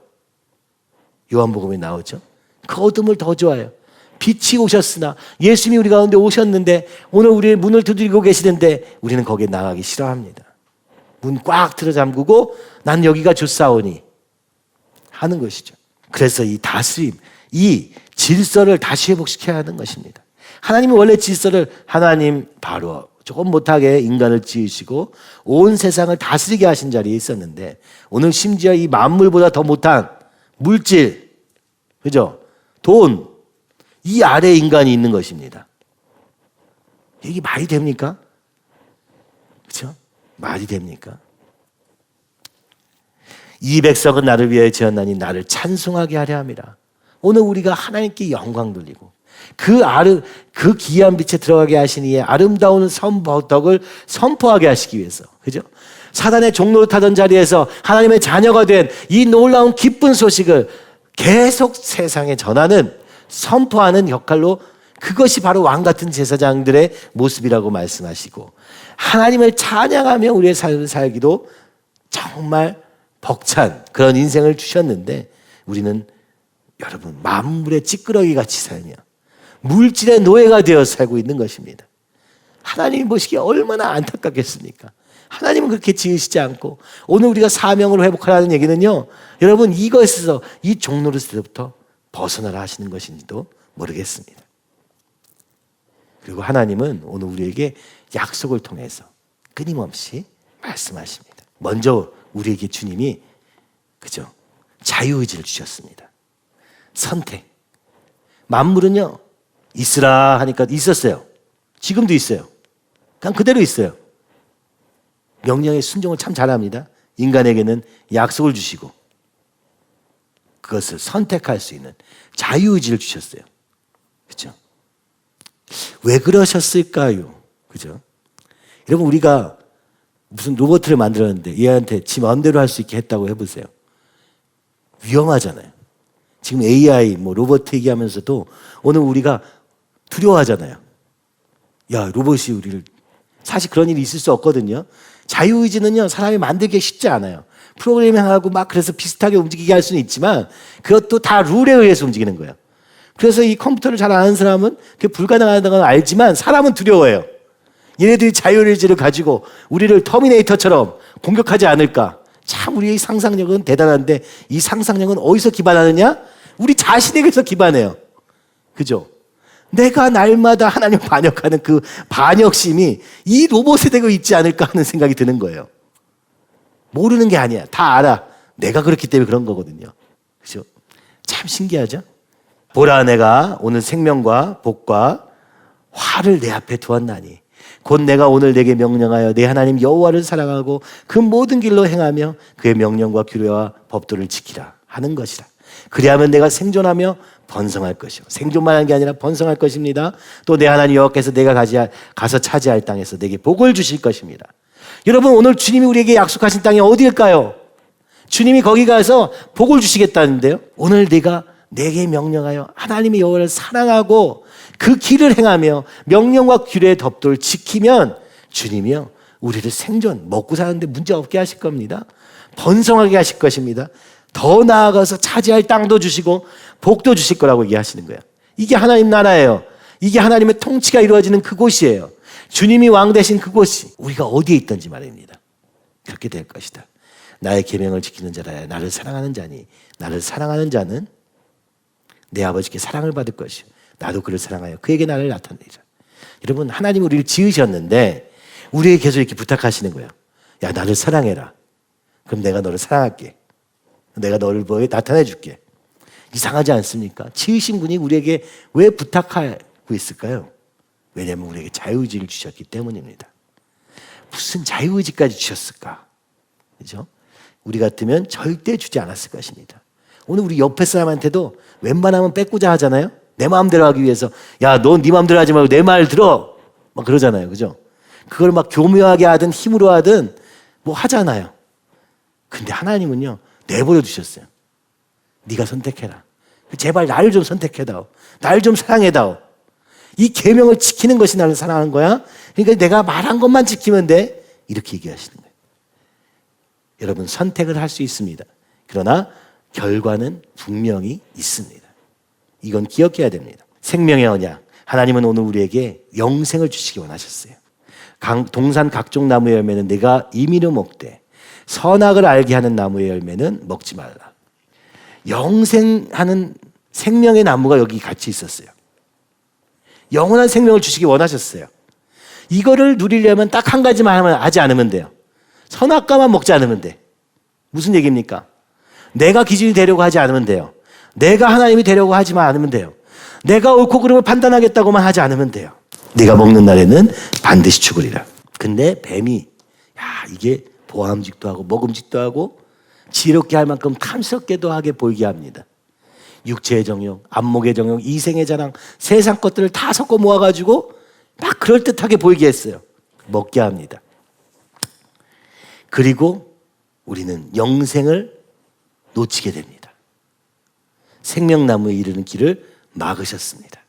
요한복음에 나오죠. 그 어둠을 더 좋아해요. 빛이 오셨으나 예수님이 우리 가운데 오셨는데 오늘 우리의 문을 두드리고 계시는데 우리는 거기에 나가기 싫어합니다. 문 꽉 틀어 잠그고 난 여기가 좋사오니 하는 것이죠. 그래서 이 다스림, 이 질서를 다시 회복시켜야 하는 것입니다. 하나님은 원래 질서를 하나님 바로 조금 못하게 인간을 지으시고 온 세상을 다스리게 하신 자리에 있었는데 오늘 심지어 이 만물보다 더 못한 물질, 그죠? 돈, 이 아래에 인간이 있는 것입니다. 이게 말이 됩니까? 그렇죠? 말이 됩니까? 이 백성은 나를 위하여 지었나니 나를 찬송하게 하려 함이라. 오늘 우리가 하나님께 영광 돌리고 그 기이한 빛에 들어가게 하신 이의 아름다운 덕을 선포하게 하시기 위해서, 그죠? 사단의 종로를 타던 자리에서 하나님의 자녀가 된 이 놀라운 기쁜 소식을 계속 세상에 전하는 선포하는 역할로 그것이 바로 왕 같은 제사장들의 모습이라고 말씀하시고 하나님을 찬양하며 우리의 삶을 살기도 정말 벅찬 그런 인생을 주셨는데 우리는 여러분 만물의 찌끄러기 같이 살며 물질의 노예가 되어 살고 있는 것입니다. 하나님이 보시기에 얼마나 안타깝겠습니까? 하나님은 그렇게 지으시지 않고 오늘 우리가 사명을 회복하라는 얘기는요, 여러분 이것에서 이 종노릇에서부터 벗어나라 하시는 것인지도 모르겠습니다. 그리고 하나님은 오늘 우리에게 약속을 통해서 끊임없이 말씀하십니다. 먼저 우리에게 주님이 그죠? 자유의지를 주셨습니다. 선택. 만물은요, 있으라 하니까 있었어요. 지금도 있어요. 그냥 그대로 있어요. 명령에 순종을 참 잘합니다. 인간에게는 약속을 주시고 그것을 선택할 수 있는 자유의지를 주셨어요. 그죠? 왜 그러셨을까요? 그죠? 여러분, 우리가 무슨 로봇을 만들었는데 얘한테 지 마음대로 할 수 있게 했다고 해보세요. 위험하잖아요. 지금 AI, 로봇 얘기하면서도 오늘 우리가 두려워하잖아요. 야, 로봇이 우리를, 사실 그런 일이 있을 수 없거든요. 자유의지는요, 사람이 만들기 쉽지 않아요. 프로그래밍하고 막 그래서 비슷하게 움직이게 할 수는 있지만 그것도 다 룰에 의해서 움직이는 거예요. 그래서 이 컴퓨터를 잘 아는 사람은 그게 불가능하다는 걸 알지만 사람은 두려워해요. 얘네들이 자유의지를 가지고 우리를 터미네이터처럼 공격하지 않을까. 참 우리의 상상력은 대단한데 이 상상력은 어디서 기반하느냐? 우리 자신에게서 기반해요. 그죠? 내가 날마다 하나님 반역하는 그 반역심이 이 로봇에 대고 있지 않을까 하는 생각이 드는 거예요. 모르는 게 아니야. 다 알아. 내가 그렇기 때문에 그런 거거든요. 그죠? 참 신기하죠? 보라, 내가 오늘 생명과 복과 화를 내 앞에 두었나니 곧 내가 오늘 내게 명령하여 내 하나님 여호와를 사랑하고 그 모든 길로 행하며 그의 명령과 규례와 법도를 지키라 하는 것이라. 그리하면 내가 생존하며 번성할 것이요. 생존만 하는 게 아니라 번성할 것입니다. 또 내 하나님 여호와께서 내가 가서 차지할 땅에서 내게 복을 주실 것입니다. 여러분, 오늘 주님이 우리에게 약속하신 땅이 어디일까요? 주님이 거기 가서 복을 주시겠다는데요. 오늘 내가 내게 명령하여 하나님의 여호와를 사랑하고 그 길을 행하며 명령과 규례의 법도를 지키면 주님이요, 우리를 생존, 먹고 사는데 문제 없게 하실 겁니다. 번성하게 하실 것입니다. 더 나아가서 차지할 땅도 주시고 복도 주실 거라고 얘기하시는 거예요. 이게 하나님 나라예요. 이게 하나님의 통치가 이루어지는 그곳이에요. 주님이 왕 되신 그곳이 우리가 어디에 있든지 말입니다. 그렇게 될 것이다. 나의 계명을 지키는 자라야 나를 사랑하는 자니 나를 사랑하는 자는 내 아버지께 사랑을 받을 것이요 나도 그를 사랑하여 그에게 나를 나타내리라. 여러분, 하나님 우리를 지으셨는데 우리에게 계속 이렇게 부탁하시는 거예요. 야, 나를 사랑해라. 그럼 내가 너를 사랑할게. 내가 너를 보여 나타내 줄게. 이상하지 않습니까? 지으신 분이 우리에게 왜 부탁하고 있을까요? 왜냐하면 우리에게 자유의지를 주셨기 때문입니다. 무슨 자유의지까지 주셨을까? 그죠? 우리 같으면 절대 주지 않았을 것입니다. 오늘 우리 옆에 사람한테도 웬만하면 뺏고자 하잖아요. 내 마음대로 하기 위해서 야, 넌 네 마음대로 하지 말고 내 말 들어 막 그러잖아요. 그죠? 그걸 막 교묘하게 하든 힘으로 하든 뭐 하잖아요. 근데 하나님은요, 내버려 두셨어요. 네가 선택해라. 제발 나를 좀 선택해다오. 나를 좀 사랑해다오. 이 계명을 지키는 것이 나를 사랑하는 거야. 그러니까 내가 말한 것만 지키면 돼. 이렇게 얘기하시는 거예요. 여러분, 선택을 할 수 있습니다. 그러나 결과는 분명히 있습니다. 이건 기억해야 됩니다. 생명의 언약. 하나님은 오늘 우리에게 영생을 주시기 원하셨어요. 동산 각종 나무의 열매는 내가 임의로 먹되 선악을 알게 하는 나무의 열매는 먹지 말라. 영생하는 생명의 나무가 여기 같이 있었어요. 영원한 생명을 주시기 원하셨어요. 이거를 누리려면 딱 한 가지만 하지 않으면 돼요. 선악과만 먹지 않으면 돼. 무슨 얘기입니까? 내가 기준이 되려고 하지 않으면 돼요. 내가 하나님이 되려고 하지만 않으면 돼요. 내가 옳고 그름을 판단하겠다고만 하지 않으면 돼요. 네가 먹는 날에는 반드시 죽으리라. 근데 뱀이 이게 보암직도 하고 먹음직도 하고 지혜롭게 할 만큼 탐스럽게도 하게 보이게 합니다. 육체의 정욕, 안목의 정욕, 이생의 자랑, 세상 것들을 다 섞어 모아가지고 막 그럴듯하게 보이게 했어요. 먹게 합니다. 그리고 우리는 영생을 놓치게 됩니다. 생명나무에 이르는 길을 막으셨습니다.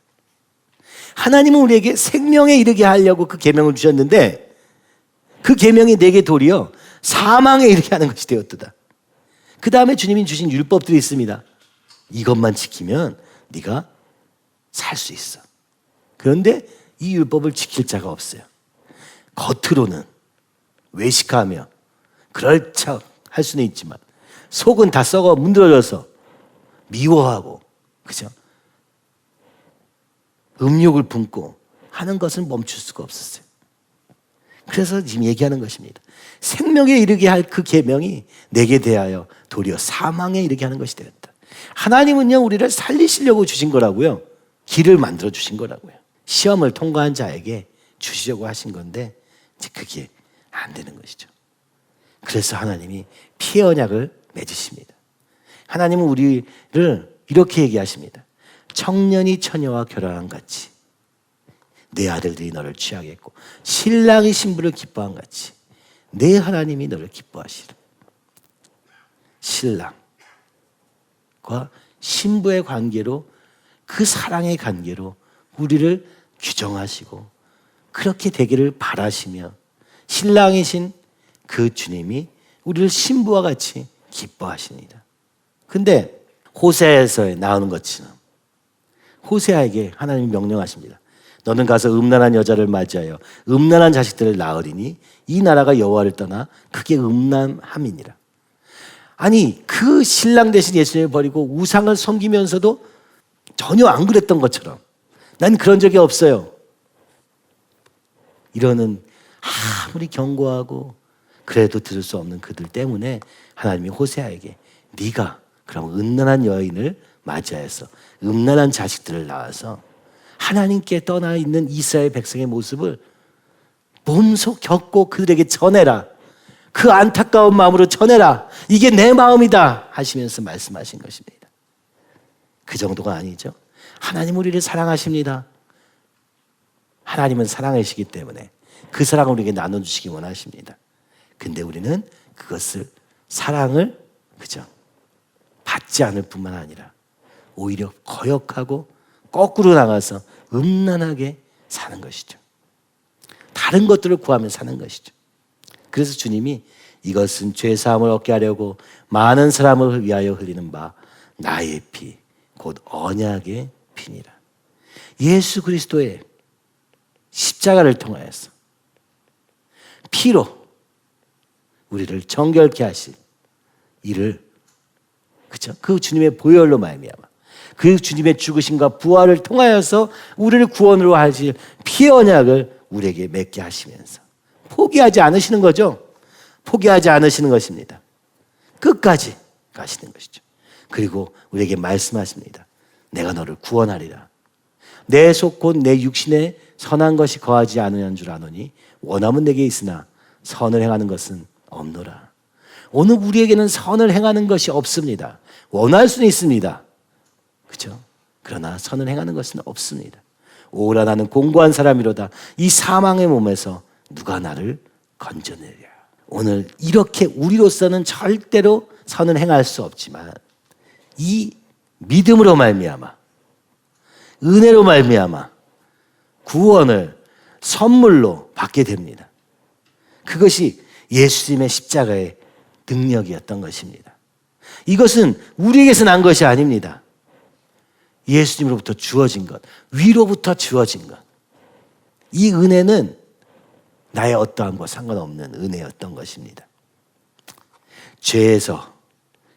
하나님은 우리에게 생명에 이르게 하려고 그 계명을 주셨는데 그 계명이 내게 도리어 사망에 이르게 하는 것이 되었도다. 그 다음에 주님이 주신 율법들이 있습니다. 이것만 지키면 네가 살 수 있어. 그런데 이 율법을 지킬 자가 없어요. 겉으로는 외식하며 그럴 척 할 수는 있지만 속은 다 썩어 문드러져서 미워하고, 그죠? 음욕을 품고 하는 것을 멈출 수가 없었어요. 그래서 지금 얘기하는 것입니다. 생명에 이르게 할 그 계명이 내게 대하여 도리어 사망에 이르게 하는 것이 되었다. 하나님은요, 우리를 살리시려고 주신 거라고요. 길을 만들어 주신 거라고요. 시험을 통과한 자에게 주시려고 하신 건데 이제 그게 안 되는 것이죠. 그래서 하나님이 피의 언약을 맺으십니다. 하나님은 우리를 이렇게 얘기하십니다. 청년이 처녀와 결혼한 같이 내 아들들이 너를 취하겠고 신랑이 신부를 기뻐한 같이 내 하나님이 너를 기뻐하시리라. 신랑과 신부의 관계로, 그 사랑의 관계로 우리를 규정하시고 그렇게 되기를 바라시며, 신랑이신 그 주님이 우리를 신부와 같이 기뻐하십니다. 근데 호세아에서 나오는 것처럼 호세아에게 하나님이 명령하십니다. 너는 가서 음란한 여자를 맞이하여 음란한 자식들을 낳으리니 이 나라가 여호와를 떠나 크게 음란함이니라. 아니, 그 신랑 대신 예수님을 버리고 우상을 섬기면서도 전혀 안 그랬던 것처럼 난 그런 적이 없어요. 이러는 아무리 경고하고 그래도 들을 수 없는 그들 때문에 하나님이 호세아에게 네가 그럼 음란한 여인을 맞이하여서 음란한 자식들을 낳아서 하나님께 떠나 있는 이스라엘 백성의 모습을 몸소 겪고 그들에게 전해라. 그 안타까운 마음으로 전해라. 이게 내 마음이다 하시면서 말씀하신 것입니다. 그 정도가 아니죠. 하나님 우리를 사랑하십니다. 하나님은 사랑이시기 때문에 그 사랑을 우리에게 나눠주시기 원하십니다. 근데 우리는 그것을, 사랑을 그죠? 받지 않을 뿐만 아니라 오히려 거역하고 거꾸로 나가서 음란하게 사는 것이죠. 다른 것들을 구하며 사는 것이죠. 그래서 주님이 이것은 죄사함을 얻게 하려고 많은 사람을 위하여 흘리는 바 나의 피 곧 언약의 피니라. 예수 그리스도의 십자가를 통하여서 피로 우리를 정결케 하신 이를, 그렇죠? 그 주님의 보혈로 말미암아 그 주님의 죽으심과 부활을 통하여서 우리를 구원으로 하실 피의 언약을 우리에게 맺게 하시면서 포기하지 않으시는 거죠. 포기하지 않으시는 것입니다. 끝까지 가시는 것이죠. 그리고 우리에게 말씀하십니다. 내가 너를 구원하리라. 내 속 곧 내 육신에 선한 것이 거하지 않으려는 줄 아노니 원함은 내게 있으나 선을 행하는 것은 없노라. 오늘 우리에게는 선을 행하는 것이 없습니다. 원할 수는 있습니다. 그렇죠? 그러나 선을 행하는 것은 없습니다. 오라 나는 공고한 사람이로다. 이 사망의 몸에서 누가 나를 건져내랴. 오늘 이렇게 우리로서는 절대로 선을 행할 수 없지만 이 믿음으로 말미암아, 은혜로 말미암아 구원을 선물로 받게 됩니다. 그것이 예수님의 십자가의 능력이었던 것입니다. 이것은 우리에게서 난 것이 아닙니다. 예수님으로부터 주어진 것, 위로부터 주어진 것. 이 은혜는 나의 어떠함과 상관없는 은혜였던 것입니다. 죄에서,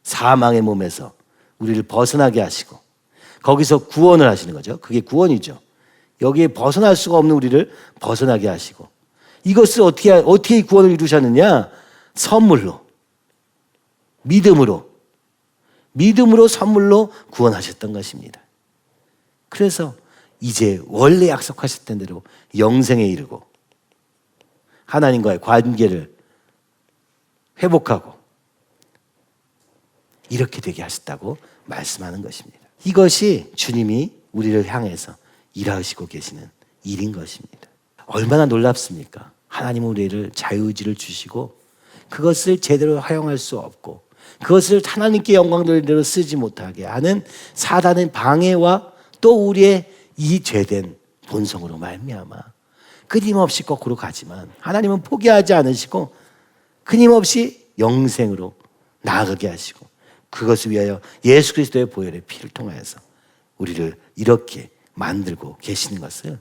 사망의 몸에서 우리를 벗어나게 하시고 거기서 구원을 하시는 거죠. 그게 구원이죠. 여기에 벗어날 수가 없는 우리를 벗어나게 하시고, 이것을 어떻게 구원을 이루셨느냐? 선물로, 믿음으로 선물로 구원하셨던 것입니다. 그래서 이제 원래 약속하셨던 대로 영생에 이르고 하나님과의 관계를 회복하고 이렇게 되게 하셨다고 말씀하는 것입니다. 이것이 주님이 우리를 향해서 일하시고 계시는 일인 것입니다. 얼마나 놀랍습니까? 하나님은 우리를 자유의지를 주시고 그것을 제대로 활용할 수 없고 그것을 하나님께 영광 돌리는 대로 쓰지 못하게 하는 사단의 방해와 또 우리의 이 죄된 본성으로 말미암아 끊임없이 거꾸로 가지만 하나님은 포기하지 않으시고 끊임없이 영생으로 나아가게 하시고 그것을 위하여 예수 그리스도의 보혈의 피를 통하여서 우리를 이렇게 만들고 계시는 것을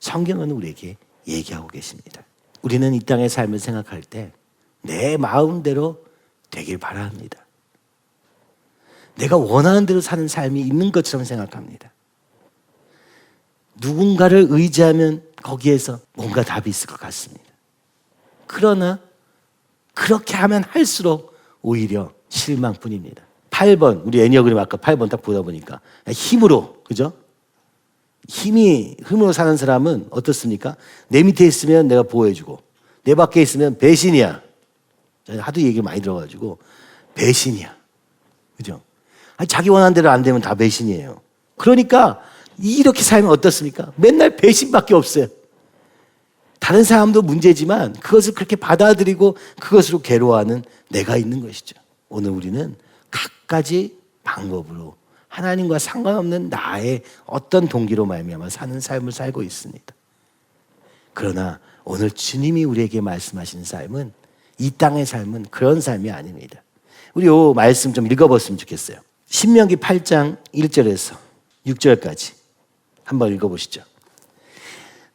성경은 우리에게 얘기하고 계십니다. 우리는 이 땅의 삶을 생각할 때 내 마음대로 되길 바랍니다. 내가 원하는 대로 사는 삶이 있는 것처럼 생각합니다. 누군가를 의지하면 거기에서 뭔가 답이 있을 것 같습니다. 그러나 그렇게 하면 할수록 오히려 실망뿐입니다. 8번, 우리 애니어그램 아까 8번 딱 보다 보니까 힘으로, 그죠? 힘으로 사는 사람은 어떻습니까? 내 밑에 있으면 내가 보호해주고 내 밖에 있으면 배신이야. 하도 얘기를 많이 들어가지고 배신이야. 그죠? 아니, 자기 원하는 대로 안 되면 다 배신이에요. 그러니까 이렇게 살면 어떻습니까? 맨날 배신밖에 없어요. 다른 사람도 문제지만 그것을 그렇게 받아들이고 그것으로 괴로워하는 내가 있는 것이죠. 오늘 우리는 갖가지 방법으로 하나님과 상관없는 나의 어떤 동기로 말미암아 사는 삶을 살고 있습니다. 그러나 오늘 주님이 우리에게 말씀하시는 삶은 이 땅의 삶은 그런 삶이 아닙니다. 우리 이 말씀 좀 읽어봤으면 좋겠어요. 신명기 8장 1절에서 6절까지 한번 읽어보시죠.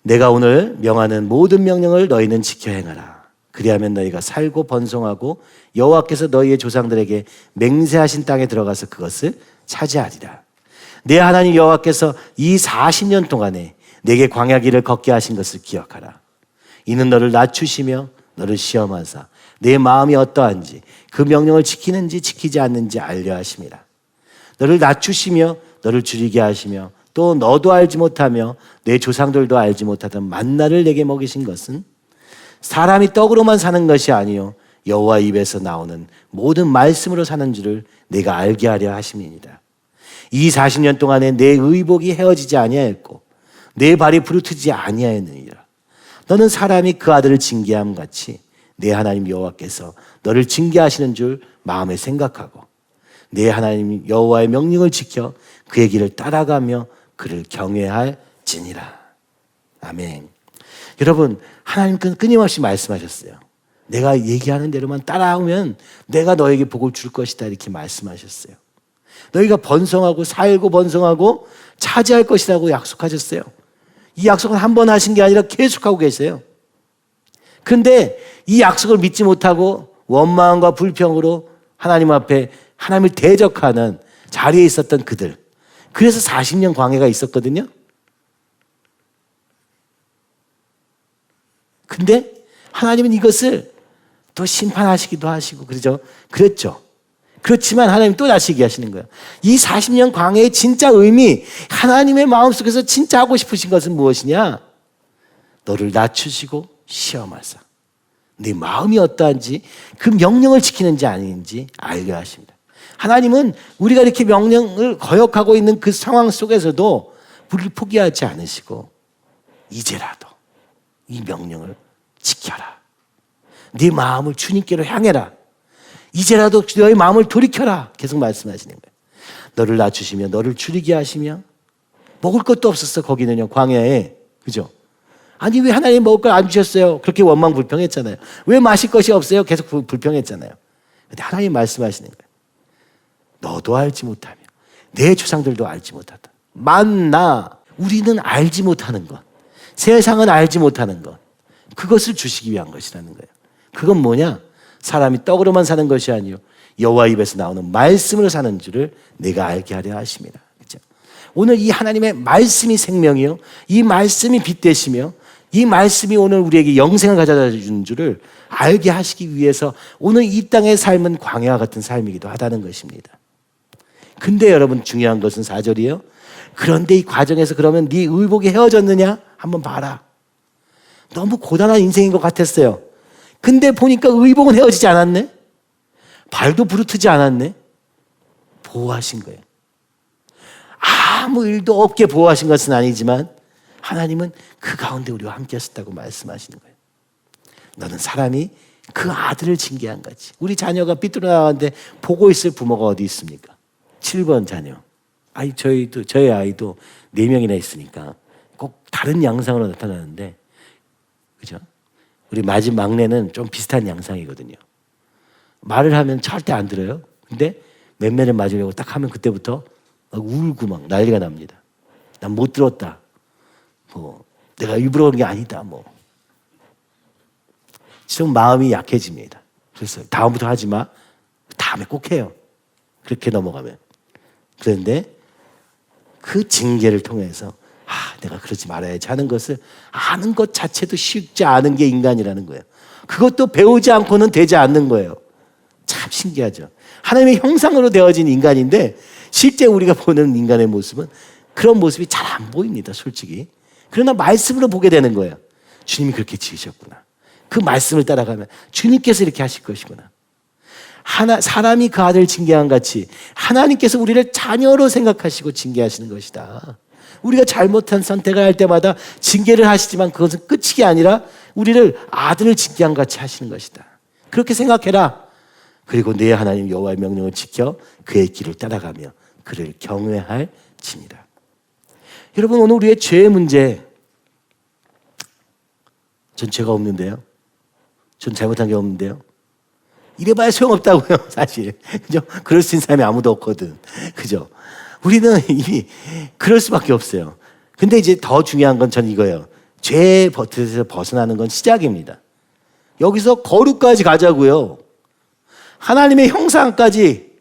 내가 오늘 명하는 모든 명령을 너희는 지켜 행하라. 그리하면 너희가 살고 번성하고 여호와께서 너희의 조상들에게 맹세하신 땅에 들어가서 그것을 차지하리라. 내 하나님 여호와께서 이 40년 동안에 내게 광야길을 걷게 하신 것을 기억하라. 이는 너를 낮추시며 너를 시험하사 내 마음이 어떠한지 그 명령을 지키는지 지키지 않는지 알려 하심이라. 너를 낮추시며 너를 줄이게 하시며 또 너도 알지 못하며 내 조상들도 알지 못하던 만나를 내게 먹이신 것은 사람이 떡으로만 사는 것이 아니요 여호와 입에서 나오는 모든 말씀으로 사는 줄을 내가 알게 하려 하심이니라. 이 40년 동안에 내 의복이 헤어지지 아니하였고 내 발이 부르트지 아니하였느니라. 너는 사람이 그 아들을 징계함 같이 내 하나님 여호와께서 너를 징계하시는 줄 마음에 생각하고 내 하나님 여호와의 명령을 지켜 그의 길을 따라가며 그를 경외할지니라. 아멘. 여러분, 하나님께서 끊임없이 말씀하셨어요. 내가 얘기하는 대로만 따라오면 내가 너에게 복을 줄 것이다 이렇게 말씀하셨어요. 너희가 번성하고 살고 번성하고 차지할 것이라고 약속하셨어요. 이 약속은 한 번 하신 게 아니라 계속하고 계세요. 그런데 이 약속을 믿지 못하고 원망과 불평으로 하나님 앞에 하나님을 대적하는 자리에 있었던 그들. 그래서 40년 광야가 있었거든요. 근데 하나님은 이것을 또 심판하시기도 하시고 그랬죠. 그렇지만 하나님 또 다시 얘기하시는 거예요. 이 40년 광야의 진짜 의미, 하나님의 마음속에서 진짜 하고 싶으신 것은 무엇이냐? 너를 낮추시고 시험하사 네 마음이 어떠한지 그 명령을 지키는지 아닌지 알려 하십니다. 하나님은 우리가 이렇게 명령을 거역하고 있는 그 상황 속에서도 우리를 포기하지 않으시고 이제라도 이 명령을 지켜라. 네 마음을 주님께로 향해라. 이제라도 너의 마음을 돌이켜라. 계속 말씀하시는 거예요. 너를 낮추시며 너를 줄이게 하시며 먹을 것도 없었어 거기는요 광야에. 그죠? 아니 왜 하나님 먹을 걸 안 주셨어요? 그렇게 원망 불평했잖아요. 왜 마실 것이 없어요? 계속 불평했잖아요. 근데 하나님 말씀하시는 거예요. 너도 알지 못하며 내 조상들도 알지 못하다. 만나 우리는 알지 못하는 것, 세상은 알지 못하는 것, 그것을 주시기 위한 것이라는 거예요. 그건 뭐냐? 사람이 떡으로만 사는 것이 아니요 여호와 입에서 나오는 말씀으로 사는 줄을 내가 알게 하려 하십니다. 그렇죠? 오늘 이 하나님의 말씀이 생명이요, 이 말씀이 빛 되시며 이 말씀이 오늘 우리에게 영생을 가져다 주는 줄을 알게 하시기 위해서 오늘 이 땅의 삶은 광야와 같은 삶이기도 하다는 것입니다. 근데 여러분 중요한 것은 4절이에요. 그런데 이 과정에서 그러면 네 의복이 헤어졌느냐? 한번 봐라. 너무 고단한 인생인 것 같았어요. 근데 보니까 의복은 헤어지지 않았네. 발도 부르트지 않았네. 보호하신 거예요. 아무 일도 없게 보호하신 것은 아니지만 하나님은 그 가운데 우리와 함께 하셨다고 말씀하시는 거예요. 너는 사람이 그 아들을 징계한 거지. 우리 자녀가 삐뚤어 나왔는데 보고 있을 부모가 어디 있습니까? 7번 자녀. 저희 아이도 4명이나 있으니까 꼭 다른 양상으로 나타나는데, 그죠? 우리 막내는 좀 비슷한 양상이거든요. 말을 하면 절대 안 들어요. 근데 맴매를 맞으려고 딱 하면 그때부터 막 울고 막 난리가 납니다. 난 못 들었다. 내가 일부러 그런 게 아니다. 좀 마음이 약해집니다. 그래서 다음부터 하지 마. 다음에 꼭 해요. 그렇게 넘어가면. 그런데 그 징계를 통해서 내가 그러지 말아야지 하는 것을 아는 것 자체도 쉽지 않은 게 인간이라는 거예요. 그것도 배우지 않고는 되지 않는 거예요. 참 신기하죠. 하나님의 형상으로 되어진 인간인데 실제 우리가 보는 인간의 모습은 그런 모습이 잘 안 보입니다, 솔직히. 그러나 말씀으로 보게 되는 거예요. 주님이 그렇게 지으셨구나. 그 말씀을 따라가면 주님께서 이렇게 하실 것이구나. 사람이 그 아들을 징계한 같이 하나님께서 우리를 자녀로 생각하시고 징계하시는 것이다. 우리가 잘못한 선택을 할 때마다 징계를 하시지만 그것은 끝이 아니라 우리를 아들을 징계한 같이 하시는 것이다. 그렇게 생각해라. 그리고 내 하나님 여호와의 명령을 지켜 그의 길을 따라가며 그를 경외할지니라. 여러분, 오늘 우리의 죄의 문제, 전 죄가 없는데요. 전 잘못한 게 없는데요. 이래봐야 소용없다고요, 사실. 그죠? 그럴 수 있는 사람이 아무도 없거든. 그죠? 우리는 이미 그럴 수밖에 없어요. 근데 이제 더 중요한 건 전 이거예요. 죄의 버릇에서 벗어나는 건 시작입니다. 여기서 거룩까지 가자고요. 하나님의 형상까지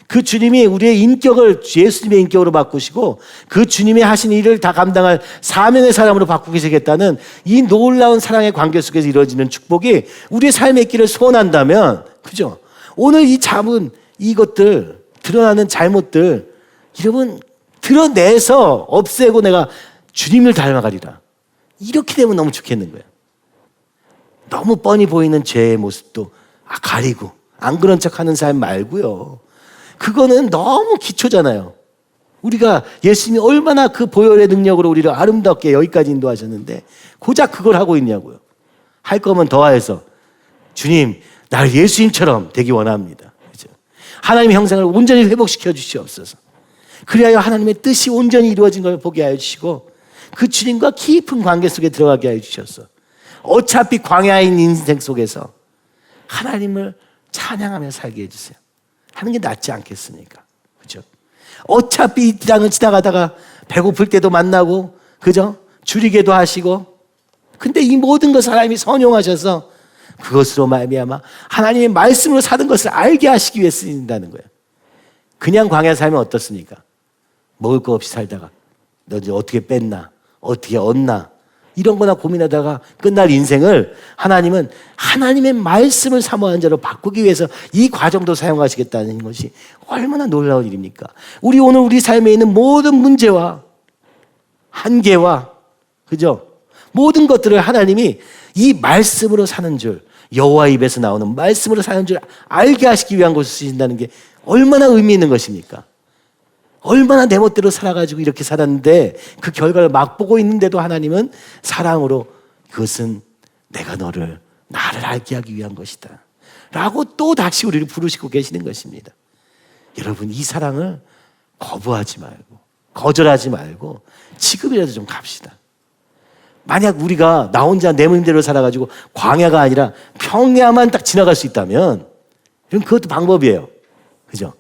그 주님이 우리의 인격을 예수님의 인격으로 바꾸시고 그 주님이 하신 일을 다 감당할 사명의 사람으로 바꾸고 계시겠다는 이 놀라운 사랑의 관계 속에서 이루어지는 축복이 우리의 삶의 길을 소원한다면, 그죠? 오늘 이 잡은 이것들, 드러나는 잘못들, 여러분 드러내서 없애고 내가 주님을 닮아가리라. 이렇게 되면 너무 좋겠는 거예요. 너무 뻔히 보이는 죄의 모습도 가리고 안 그런 척하는 삶 말고요. 그거는 너무 기초잖아요. 우리가 예수님이 얼마나 그 보혈의 능력으로 우리를 아름답게 여기까지 인도하셨는데 고작 그걸 하고 있냐고요. 할 거면 더하여서 주님, 나를 예수님처럼 되기 원합니다. 그렇죠? 하나님의 형상을 온전히 회복시켜 주시옵소서. 그리하여 하나님의 뜻이 온전히 이루어진 걸 보게 하여 주시고 그 주님과 깊은 관계 속에 들어가게 하여 주셔서 어차피 광야인 인생 속에서 하나님을 찬양하며 살게 해주세요. 하는 게 낫지 않겠습니까? 그죠? 어차피 이 땅을 지나가다가 배고플 때도 만나고, 그죠? 줄이게도 하시고, 근데 이 모든 것을 하나님이 선용하셔서 그것으로 말미암아 하나님의 말씀으로 사는 것을 알게 하시기 위해 쓰인다는 거예요. 그냥 광야 살면 어떻습니까? 먹을 거 없이 살다가 너 이제 어떻게 뺐나? 어떻게 얻나? 이런 거나 고민하다가 끝날 인생을 하나님은 하나님의 말씀을 사모하는 자로 바꾸기 위해서 이 과정도 사용하시겠다는 것이 얼마나 놀라운 일입니까? 오늘 우리 삶에 있는 모든 문제와 한계와, 그죠? 모든 것들을 하나님이 이 말씀으로 사는 줄, 여호와 입에서 나오는 말씀으로 사는 줄 알게 하시기 위한 것을 쓰신다는 게 얼마나 의미 있는 것입니까? 얼마나 내 멋대로 살아가지고 이렇게 살았는데 그 결과를 맛보고 있는데도 하나님은 사랑으로 그것은 내가 나를 알게 하기 위한 것이다 라고 또 다시 우리를 부르시고 계시는 것입니다. 여러분, 이 사랑을 거부하지 말고 거절하지 말고 지금이라도 좀 갑시다. 만약 우리가 나 혼자 내 마음대로 살아가지고 광야가 아니라 평야만 딱 지나갈 수 있다면 그럼 그것도 방법이에요. 그죠?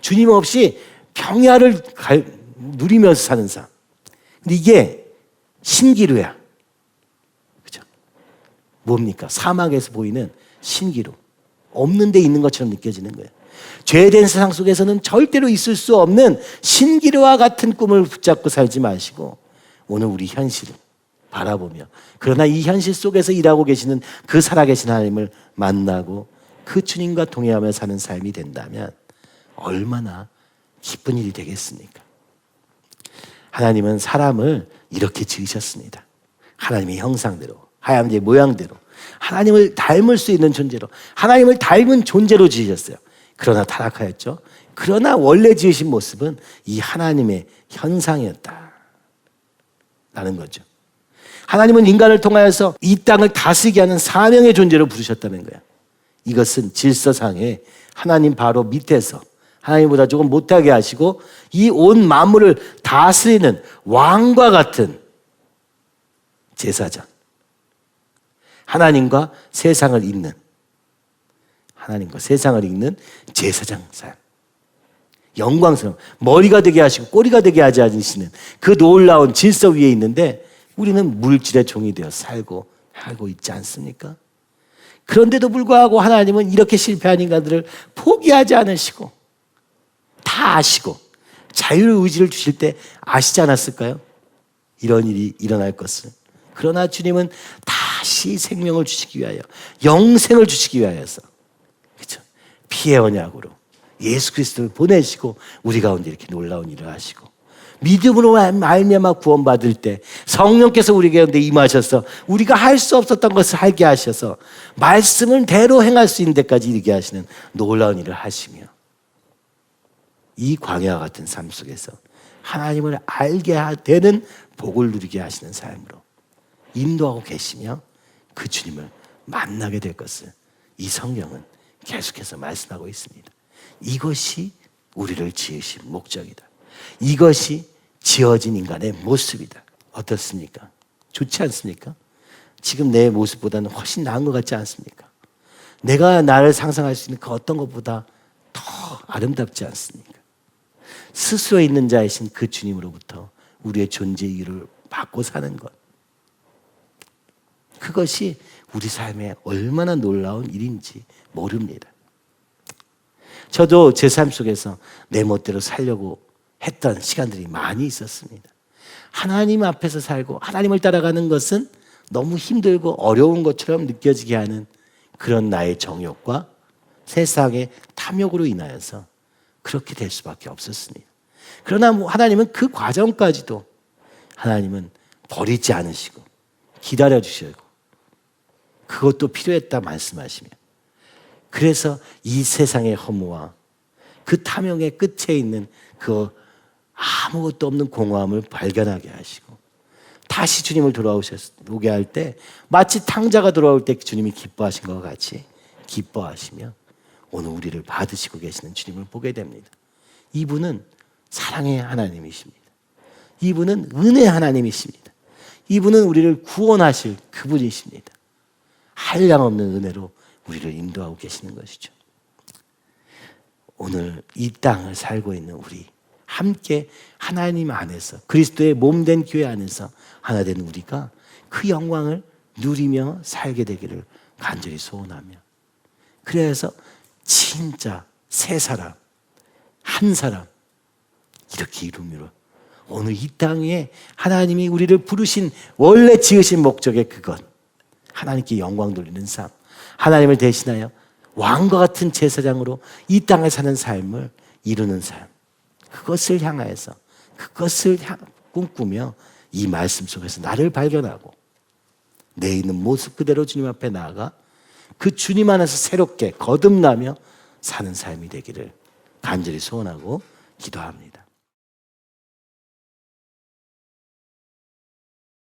주님 없이 평야를 누리면서 사는 삶. 근데 이게 신기루야. 그죠? 뭡니까? 사막에서 보이는 신기루. 없는 데 있는 것처럼 느껴지는 거예요. 죄된 세상 속에서는 절대로 있을 수 없는 신기루와 같은 꿈을 붙잡고 살지 마시고 오늘 우리 현실을 바라보며, 그러나 이 현실 속에서 일하고 계시는 그 살아계신 하나님을 만나고 그 주님과 동행하며 사는 삶이 된다면 얼마나 기쁜 일이 되겠습니까? 하나님은 사람을 이렇게 지으셨습니다. 하나님의 형상대로, 하나님의 모양대로, 하나님을 닮을 수 있는 존재로, 하나님을 닮은 존재로 지으셨어요. 그러나 타락하였죠. 그러나 원래 지으신 모습은 이 하나님의 현상이었다 라는 거죠. 하나님은 인간을 통하여서 이 땅을 다스리게 하는 사명의 존재로 부르셨다는 거예요. 이것은 질서상의 하나님 바로 밑에서 하나님보다 조금 못하게 하시고 이 온 만물을 다스리는 왕과 같은 제사장, 하나님과 세상을 잇는 제사장 삶, 영광스러운 머리가 되게 하시고 꼬리가 되게 하지 않으시는 그 놀라운 질서 위에 있는데 우리는 물질의 종이 되어 살고 있지 않습니까? 그런데도 불구하고 하나님은 이렇게 실패한 인간들을 포기하지 않으시고 다 아시고 자유의지를 주실 때 아시지 않았을까요? 이런 일이 일어날 것을. 그러나 주님은 다시 생명을 주시기 위하여, 영생을 주시기 위하여서, 그렇죠? 피의 언약으로 예수 그리스도를 보내시고 우리 가운데 이렇게 놀라운 일을 하시고, 믿음으로 말미암아 구원받을 때 성령께서 우리 가운데 임하셔서 우리가 할 수 없었던 것을 하게 하셔서 말씀을 대로 행할 수 있는 데까지 이르게 하시는 놀라운 일을 하시며, 이 광야와 같은 삶 속에서 하나님을 알게 되는 복을 누리게 하시는 삶으로 인도하고 계시며 그 주님을 만나게 될 것을 이 성경은 계속해서 말씀하고 있습니다. 이것이 우리를 지으신 목적이다. 이것이 지어진 인간의 모습이다. 어떻습니까? 좋지 않습니까? 지금 내 모습보다는 훨씬 나은 것 같지 않습니까? 내가 나를 상상할 수 있는 그 어떤 것보다 더 아름답지 않습니까? 스스로 있는 자이신 그 주님으로부터 우리의 존재 이유를 받고 사는 것, 그것이 우리 삶에 얼마나 놀라운 일인지 모릅니다. 저도 제 삶 속에서 내 멋대로 살려고 했던 시간들이 많이 있었습니다. 하나님 앞에서 살고 하나님을 따라가는 것은 너무 힘들고 어려운 것처럼 느껴지게 하는 그런 나의 정욕과 세상의 탐욕으로 인하여서 그렇게 될 수밖에 없었습니다. 그러나 하나님은 그 과정까지도 하나님은 버리지 않으시고 기다려주시고 그것도 필요했다 말씀하시며, 그래서 이 세상의 허무와 그 탐욕의 끝에 있는 그 아무것도 없는 공허함을 발견하게 하시고 다시 주님을 돌아오게 할 때 마치 탕자가 돌아올 때 주님이 기뻐하신 것과 같이 기뻐하시며 오늘 우리를 받으시고 계시는 주님을 보게 됩니다. 이분은 사랑의 하나님이십니다. 이분은 은혜의 하나님이십니다. 이분은 우리를 구원하실 그분이십니다. 한량없는 은혜로 우리를 인도하고 계시는 것이죠. 오늘 이 땅을 살고 있는 우리, 함께 하나님 안에서 그리스도의 몸된 교회 안에서 하나 된 우리가 그 영광을 누리며 살게 되기를 간절히 소원하며, 그래서 진짜 세 사람, 한 사람 이렇게 이루므로 오늘 이 땅에 하나님이 우리를 부르신 원래 지으신 목적의 그것, 하나님께 영광 돌리는 삶, 하나님을 대신하여 왕과 같은 제사장으로 이 땅에 사는 삶을 이루는 삶, 그것을 향하여서 그것을 꿈꾸며 이 말씀 속에서 나를 발견하고 내 있는 모습 그대로 주님 앞에 나아가 그 주님 안에서 새롭게 거듭나며 사는 삶이 되기를 간절히 소원하고 기도합니다.